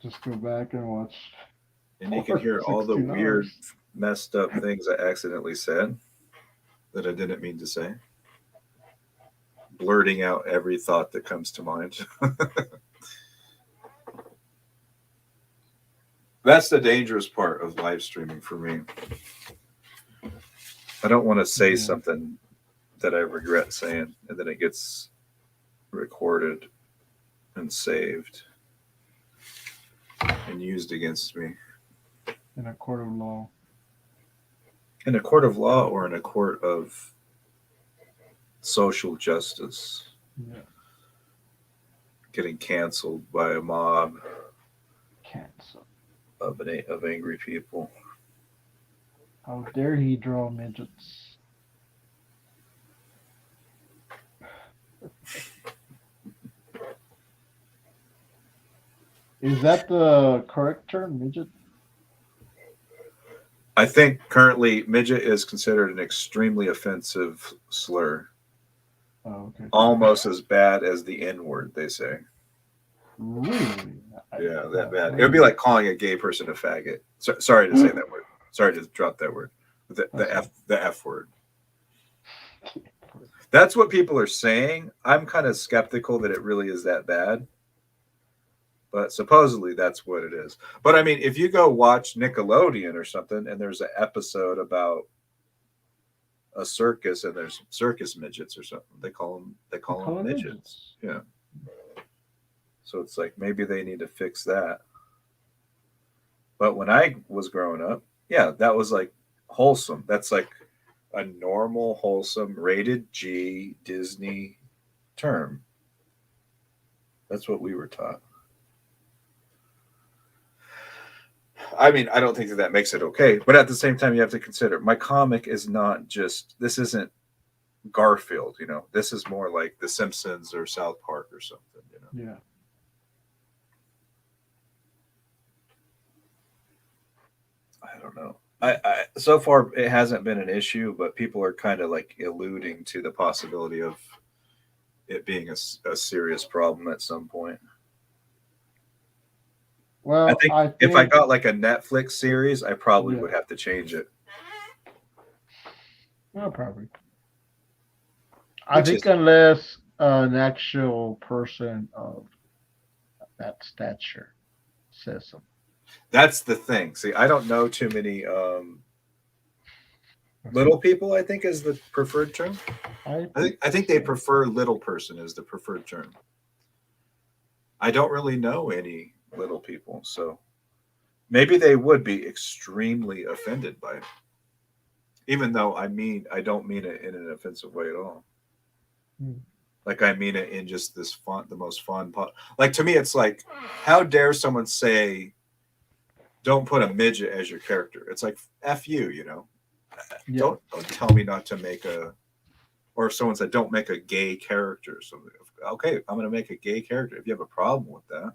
Speaker 2: Just go back and watch.
Speaker 1: And you can hear all the weird, messed up things I accidentally said that I didn't mean to say. Blurting out every thought that comes to mind. That's the dangerous part of live streaming for me. I don't want to say something that I regret saying, and then it gets recorded and saved and used against me.
Speaker 2: In a court of law.
Speaker 1: In a court of law or in a court of social justice.
Speaker 2: Yeah.
Speaker 1: getting canceled by a mob
Speaker 2: Cancel.
Speaker 1: of angry people.
Speaker 2: How dare he draw midgets? Is that the correct term, midget?
Speaker 1: I think currently midget is considered an extremely offensive slur,
Speaker 2: Oh, okay.
Speaker 1: almost as bad as the N word. They say.
Speaker 2: Really?
Speaker 1: Yeah, that bad. It would be like calling a gay person a faggot. Sorry to say that word. Sorry to drop that word. The F word. That's what people are saying. I'm kind of skeptical that it really is that bad. But supposedly that's what it is. But I mean, if you go watch Nickelodeon or something, and there's an episode about a circus, and there's circus midgets or something, they call them midgets. Yeah. So it's like maybe they need to fix that. But when I was growing up, yeah, that was like wholesome. That's like a normal, wholesome, rated G Disney term. That's what we were taught. I mean, I don't think that makes it okay, but at the same time, you have to consider my comic is not just this isn't Garfield, you know. This is more like The Simpsons or South Park or something, you know.
Speaker 2: Yeah.
Speaker 1: I don't know. I so far it hasn't been an issue, but people are kind of like alluding to the possibility of it being a serious problem at some point. I
Speaker 2: Well,
Speaker 1: think
Speaker 2: I
Speaker 1: if I
Speaker 2: think
Speaker 1: got like a Netflix series, I probably
Speaker 2: yeah.
Speaker 1: would have to change it.
Speaker 2: Well, probably. I
Speaker 1: Which
Speaker 2: think
Speaker 1: is
Speaker 2: unless an actual person of that stature says something.
Speaker 1: that's the thing. See, I don't know too many little people. I think is the preferred term. I think they
Speaker 2: so.
Speaker 1: prefer little person as the preferred term. I don't really know any little people, so maybe they would be extremely offended by it. Even though I don't mean it in an offensive way at all.
Speaker 2: Hmm.
Speaker 1: Like I mean it in just this fun, the most fun. Like to me, it's like, how dare someone say, "Don't put a midget as your character"? It's like, "F you," you know.
Speaker 2: Yeah.
Speaker 1: Don't tell me not to make a. Or if someone said, "Don't make a gay character," or something. Okay, I'm going to make a gay character. If you have a problem with that,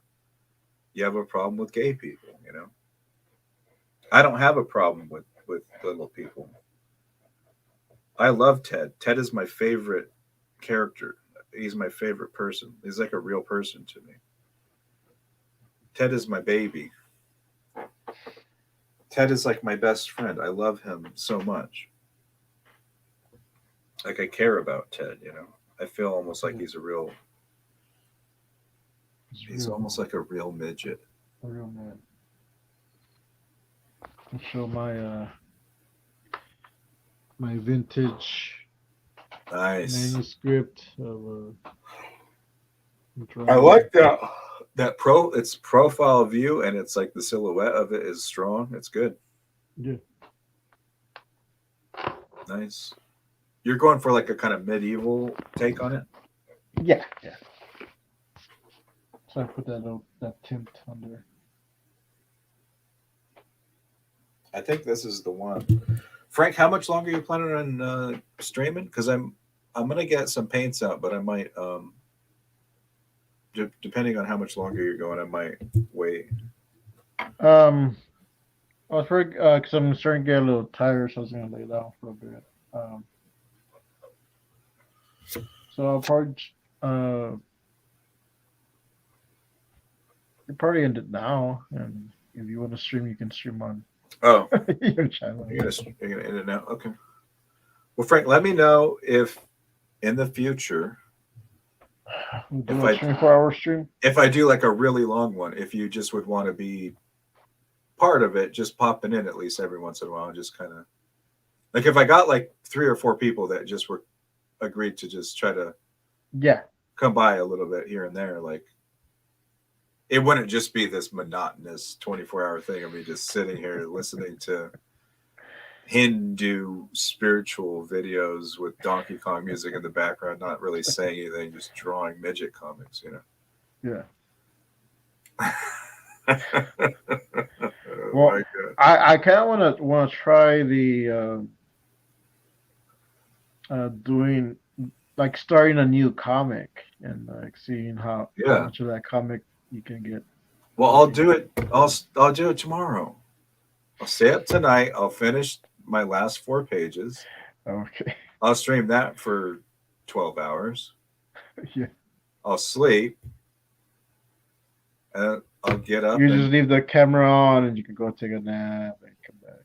Speaker 1: you have a problem with gay people. You know, I don't have a problem with little people. I love Ted. Ted is my favorite character. He's my favorite person. He's like a real person to me. Ted is my baby. Ted is like my best friend. I love him so much. Like I care about Ted, you know. I feel almost like
Speaker 2: Yeah. It's
Speaker 1: he's almost like a real midget.
Speaker 2: real man. I'll show my vintage
Speaker 1: Nice.
Speaker 2: manuscript of
Speaker 1: I
Speaker 2: drawing.
Speaker 1: like that its profile view, and it's like the silhouette of it is strong. It's good.
Speaker 2: Yeah.
Speaker 1: Nice. You're going for like a kind of medieval take on it?
Speaker 2: Yeah. Yeah. So I put that tint under.
Speaker 1: I think this is the one. Frank, how much longer are you planning on streaming? Because I'm gonna get some paints out, but I might depending on how much longer you're going, I might wait.
Speaker 2: Um, I was pretty because I'm starting to get a little tired, so I was gonna lay down for a bit. Um, so I'll probably uh, you probably end it now, and if you want to stream, you can stream on
Speaker 1: Oh,
Speaker 2: your channel.
Speaker 1: you're gonna end it now. Okay. Well, Frank, let me know if in the future
Speaker 2: We'll
Speaker 1: if
Speaker 2: do a
Speaker 1: I
Speaker 2: 24-hour stream.
Speaker 1: if I do like a really long one, if you just would want to be part of it, just popping in at least every once in a while, and just kind of like if I got like 3 or 4 people that just were agreed to just try to
Speaker 2: Yeah.
Speaker 1: come by a little bit here and there, like it wouldn't just be this monotonous 24-hour thing of me just sitting here listening to Hindu spiritual videos with Donkey Kong music in the background, not really saying anything, just drawing midget comics,
Speaker 2: Yeah.
Speaker 1: Oh
Speaker 2: Well,
Speaker 1: my God.
Speaker 2: I kind of want to try the doing like starting a new comic and like seeing how
Speaker 1: Yeah.
Speaker 2: much of that comic you can get.
Speaker 1: Well, I'll do it. I'll do it tomorrow. I'll stay up tonight. I'll finish my last 4 pages.
Speaker 2: Okay.
Speaker 1: I'll stream that for 12 hours.
Speaker 2: Yeah.
Speaker 1: I'll sleep. And I'll get up.
Speaker 2: You
Speaker 1: And
Speaker 2: just leave the camera on and you can go take a nap and come back.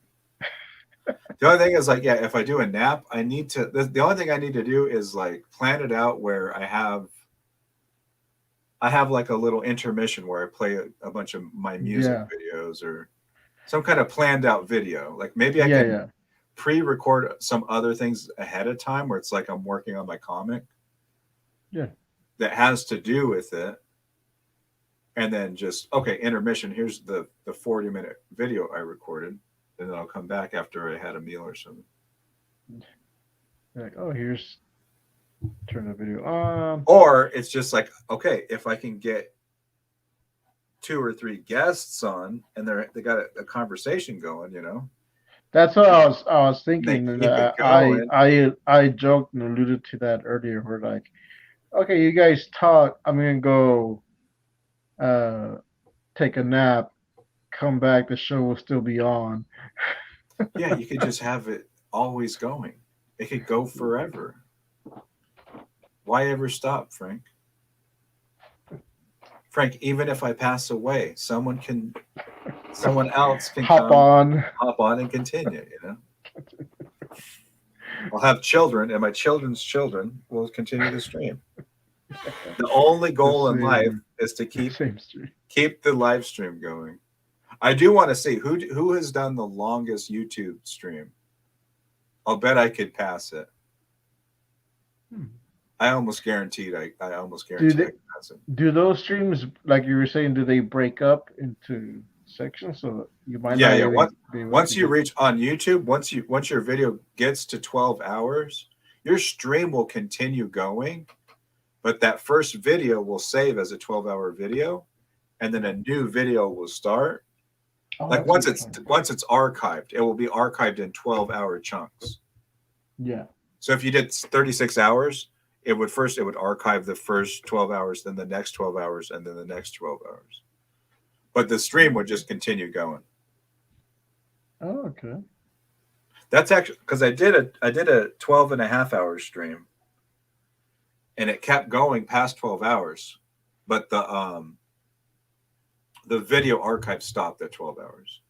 Speaker 1: the only thing is, like, yeah, if I do a nap, I need to. The only thing I need to do is like plan it out where I have like a little intermission where I play a bunch of my music videos or some kind of planned out video. Like maybe I can pre-record some other things ahead of time where it's like I'm working on my comic.
Speaker 2: Yeah.
Speaker 1: That has to do with it. And then just, okay, intermission. Here's the 40-minute video I recorded. And then I'll come back after I had a meal or something.
Speaker 2: Like, oh, here's turn the video on.
Speaker 1: Or it's just like, okay, if I can get 2 or 3 guests on and they got a conversation going,
Speaker 2: That's what I was thinking.
Speaker 1: They
Speaker 2: And
Speaker 1: keep it going.
Speaker 2: I joked and alluded to that earlier. Where like, okay, you guys talk. I'm gonna go take a nap. Come back. The show will still be on.
Speaker 1: Yeah, you could just have it always going. It could go forever. Why ever stop, Frank? Frank, even if I pass away, someone else can
Speaker 2: hop on
Speaker 1: and continue, I'll have children, and my children's children will continue the stream. The only goal in life is to keep the live stream going. I do want to see who has done the longest YouTube stream. I'll bet I could pass it. I almost guaranteed I could pass it.
Speaker 2: Do those streams, like you were saying, do they break up into sections so that you might
Speaker 1: once you reach on YouTube, once your video gets to 12 hours, your stream will continue going, but that first video will save as a 12-hour video, and then a new video will start. Like once it's archived, it will be archived in 12-hour chunks.
Speaker 2: Yeah.
Speaker 1: So if you did 36 hours, it would archive the first 12 hours, then the next 12 hours, and then the next 12 hours. But the stream would just continue going.
Speaker 2: Oh, okay.
Speaker 1: That's actually because I did a 12.5-hour stream, and it kept going past 12 hours, but the video archive stopped at 12 hours.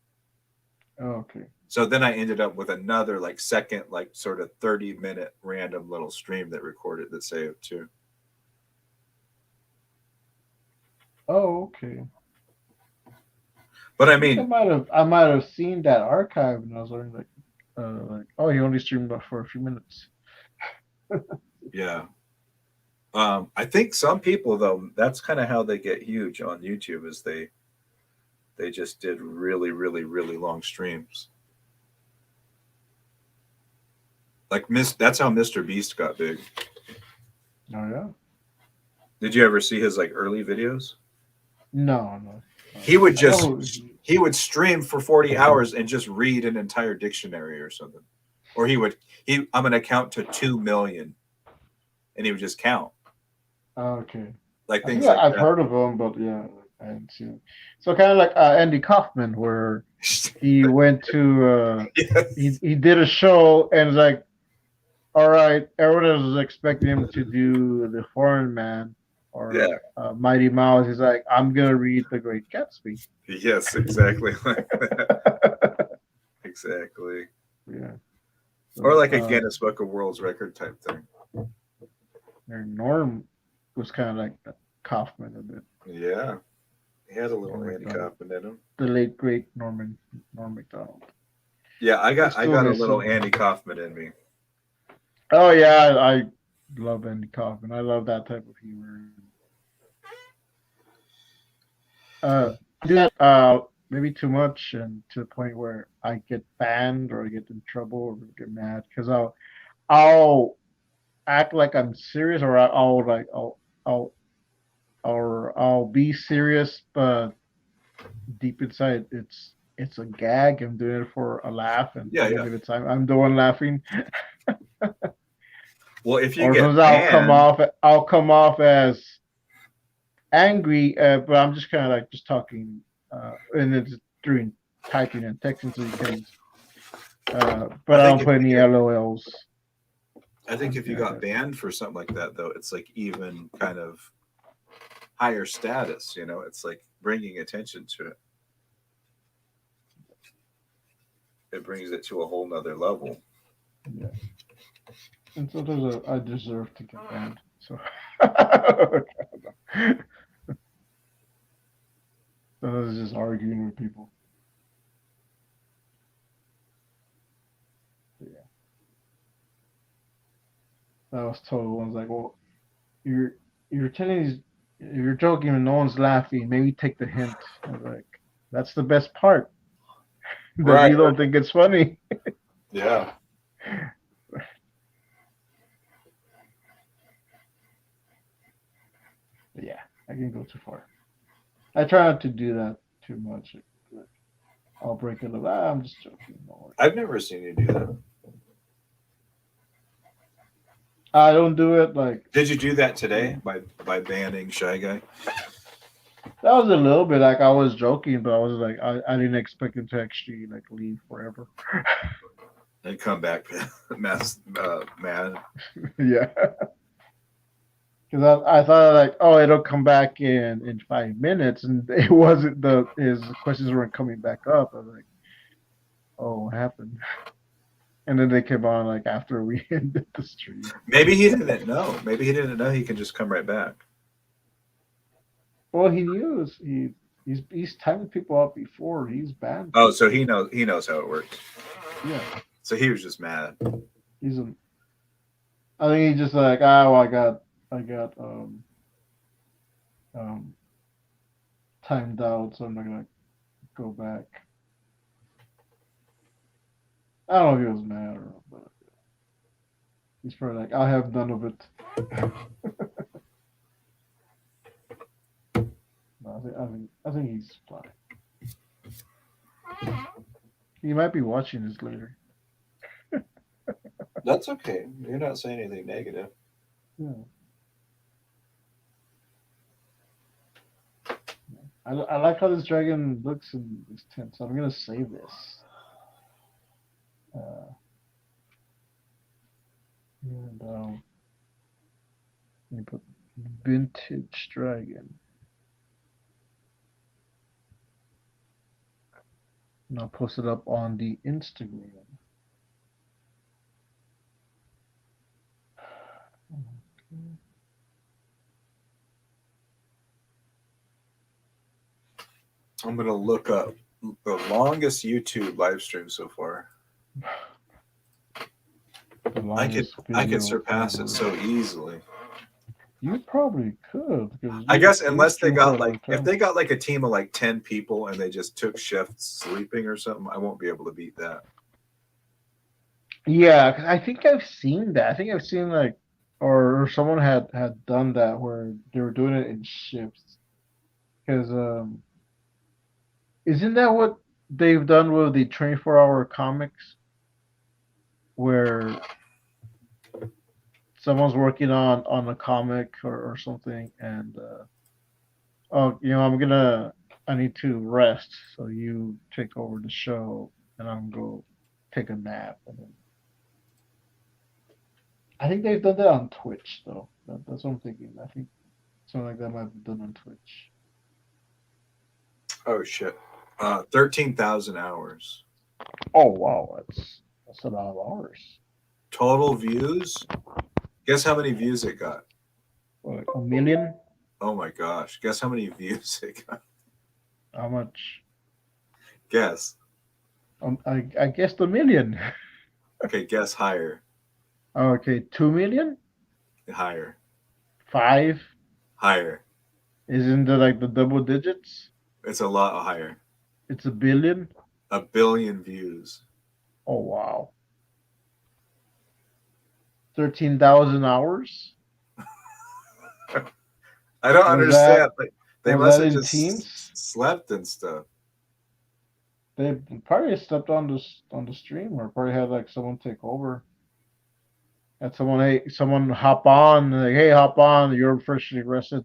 Speaker 2: Oh, okay.
Speaker 1: So then I ended up with another second, sort of 30-minute random little stream that recorded that saved too.
Speaker 2: Oh, okay.
Speaker 1: But I mean,
Speaker 2: I might have seen that archive, and I was wondering oh, he only streamed for a few minutes.
Speaker 1: Yeah. I think some people, though, that's kind of how they get huge on YouTube, is they just did really, really, really long streams. That's how Mr. Beast got big.
Speaker 2: Oh yeah.
Speaker 1: Did you ever see his early videos?
Speaker 2: No.
Speaker 1: He would stream for 40 hours and just read an entire dictionary or something. Or I'm going to count to 2 million, and he would just count.
Speaker 2: Okay.
Speaker 1: Things like
Speaker 2: I've
Speaker 1: that.
Speaker 2: heard of him, but yeah, I haven't seen him. So kind of like Andy Kaufman, where he went to
Speaker 1: Yes.
Speaker 2: he did a show and it's like, all right, everyone was expecting him to do The Foreign Man or Mighty Mouse. He's like, I'm gonna read The Great Gatsby.
Speaker 1: Yes, exactly like that. Exactly.
Speaker 2: Yeah. So,
Speaker 1: or like a Guinness Book of World's Record type thing.
Speaker 2: Norm was kind of like Kaufman a bit.
Speaker 1: Yeah. He had a little Andy Kaufman in him.
Speaker 2: The late great Norm Macdonald.
Speaker 1: Yeah, I got a little Andy Kaufman in me.
Speaker 2: Oh yeah, I love Andy Kaufman. I love that type of humor. maybe too much, and to the point where I get banned or I get in trouble or get mad because I'll act like I'm serious, or I'll I'll be serious, but deep inside it's a gag. I'm doing it for a laugh, and
Speaker 1: Yeah, yeah.
Speaker 2: most of the time I'm the one laughing.
Speaker 1: Well, if you
Speaker 2: Or
Speaker 1: get
Speaker 2: sometimes
Speaker 1: banned,
Speaker 2: I'll come off as angry, but I'm just kind of like just talking, and it's during typing and texting, so you can.
Speaker 1: I
Speaker 2: But I
Speaker 1: think
Speaker 2: don't
Speaker 1: if
Speaker 2: put
Speaker 1: you
Speaker 2: any
Speaker 1: get,
Speaker 2: LOLs.
Speaker 1: I think if you
Speaker 2: Yeah,
Speaker 1: got banned for something like that, though, it's like even kind of higher status. It's like bringing attention to it. It brings it to a whole nother level.
Speaker 2: yeah. And sometimes I deserve to get banned. So sometimes it's just arguing with people. But yeah, I was told one's like, well, you're you're telling these, you're joking and no one's laughing. Maybe take the hint. I was like, that's the best part. That
Speaker 1: Right.
Speaker 2: you don't think it's funny.
Speaker 1: Yeah.
Speaker 2: But yeah, I can go too far. I try not to do that too much. Like, I'll break it up. I'm just joking. Don't worry.
Speaker 1: I've never seen you do that.
Speaker 2: I don't do it like
Speaker 1: Did you do that today by banning Shy Guy?
Speaker 2: that was a little bit like I was joking, but I was like I didn't expect him to actually like leave forever.
Speaker 1: And come back mad.
Speaker 2: Yeah, because I thought like, oh, it'll come back in 5 minutes, and it wasn't. The his questions weren't coming back up. I was like, oh, what happened? And then they came on like after we ended the stream.
Speaker 1: Maybe he didn't know. Maybe he didn't know he could just come right back.
Speaker 2: Well, he knew he's timed people out before. He's banned
Speaker 1: Oh, so
Speaker 2: people.
Speaker 1: he knows how it works.
Speaker 2: Yeah,
Speaker 1: So he was just mad.
Speaker 2: he's a. I think he's just like, oh, I got um timed out, so I'm not gonna go back. I don't know if he was mad or not, but he's probably like, I have none of it. No, I think he's fine. He might be watching this later.
Speaker 1: That's okay. You're not saying anything negative.
Speaker 2: Yeah. I like how this dragon looks in this tent, so I'm gonna save this. Uh, and let me put vintage dragon. And I'll post it up on the Instagram.
Speaker 1: I'm gonna look up the longest YouTube live stream so far.
Speaker 2: The
Speaker 1: I could
Speaker 2: longest
Speaker 1: I could
Speaker 2: video
Speaker 1: surpass
Speaker 2: ever.
Speaker 1: it so easily.
Speaker 2: You probably could because
Speaker 1: I guess
Speaker 2: you
Speaker 1: unless they
Speaker 2: stream for a
Speaker 1: got
Speaker 2: long
Speaker 1: like if
Speaker 2: time.
Speaker 1: they got like a team of like 10 people and they just took shifts sleeping or something, I won't be able to beat that.
Speaker 2: Yeah, 'cause I think I've seen that. I think I've seen like, or someone had done that where they were doing it in shifts. Because isn't that what they've done with the 24-hour comics, where someone's working on a comic or something, and oh, I need to rest, so you take over the show, and I'm gonna go take a nap, and then I think they've done that on Twitch, though. That's what I'm thinking. I think something like that might be done on Twitch.
Speaker 1: Oh shit. 13,000 hours.
Speaker 2: Oh wow, that's a lot of hours.
Speaker 1: Total views? Guess how many views it got?
Speaker 2: What, a million?
Speaker 1: Oh my gosh. Guess how many views it got?
Speaker 2: How much?
Speaker 1: Guess.
Speaker 2: I guessed a million.
Speaker 1: Okay, guess higher.
Speaker 2: Okay, 2 million?
Speaker 1: Higher.
Speaker 2: Five?
Speaker 1: Higher.
Speaker 2: Isn't it like the double digits?
Speaker 1: It's a lot higher.
Speaker 2: It's a billion.
Speaker 1: 1 billion views.
Speaker 2: Oh wow. 13,000 hours.
Speaker 1: I don't
Speaker 2: Was
Speaker 1: understand. Like, they
Speaker 2: was
Speaker 1: must
Speaker 2: that
Speaker 1: have
Speaker 2: in
Speaker 1: just
Speaker 2: Teams?
Speaker 1: slept and stuff.
Speaker 2: They probably stepped on the stream, or probably had like someone take over. Had someone hop on, like, hey, hop on. You're officially arrested.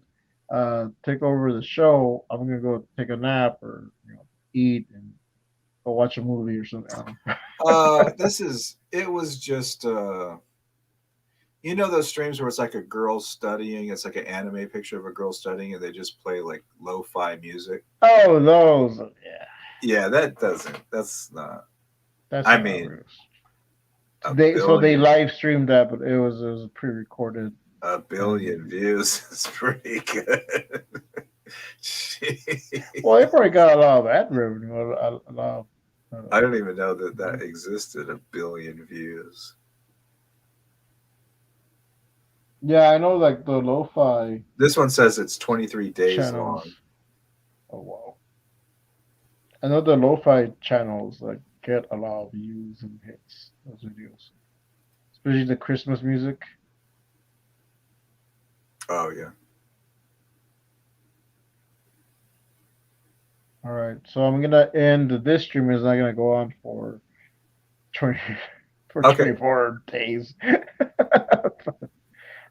Speaker 2: Take over the show. I'm gonna go take a nap or eat and go watch a movie or something. I don't know.
Speaker 1: It was just you know those streams where it's like a girl studying, it's like an anime picture of a girl studying and they just play like lo-fi music.
Speaker 2: Oh, those. Yeah,
Speaker 1: Yeah, that's not.
Speaker 2: that's
Speaker 1: I
Speaker 2: not
Speaker 1: mean,
Speaker 2: real.
Speaker 1: a
Speaker 2: They
Speaker 1: billion
Speaker 2: live streamed that, but it was pre-recorded.
Speaker 1: a
Speaker 2: And
Speaker 1: billion views is pretty good.
Speaker 2: well, they probably got a lot of ad revenue. A lot of,
Speaker 1: I don't even know that existed, 1 billion views.
Speaker 2: yeah, I know like the lo-fi
Speaker 1: This one says it's 23 days
Speaker 2: channels.
Speaker 1: long.
Speaker 2: Oh wow. I know the lo-fi channels like get a lot of views and hits, those videos. Especially the Christmas music.
Speaker 1: Oh yeah.
Speaker 2: All right. So I'm gonna end this stream is not gonna go on for 20 for
Speaker 1: Okay.
Speaker 2: 24 days.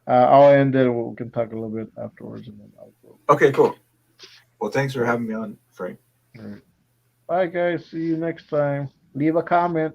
Speaker 2: I'll end it. We can talk a little bit afterwards, and then I'll go.
Speaker 1: Okay, cool. Well, thanks for having me on, Frank.
Speaker 2: All right. Bye, guys. See you next time. Leave a comment.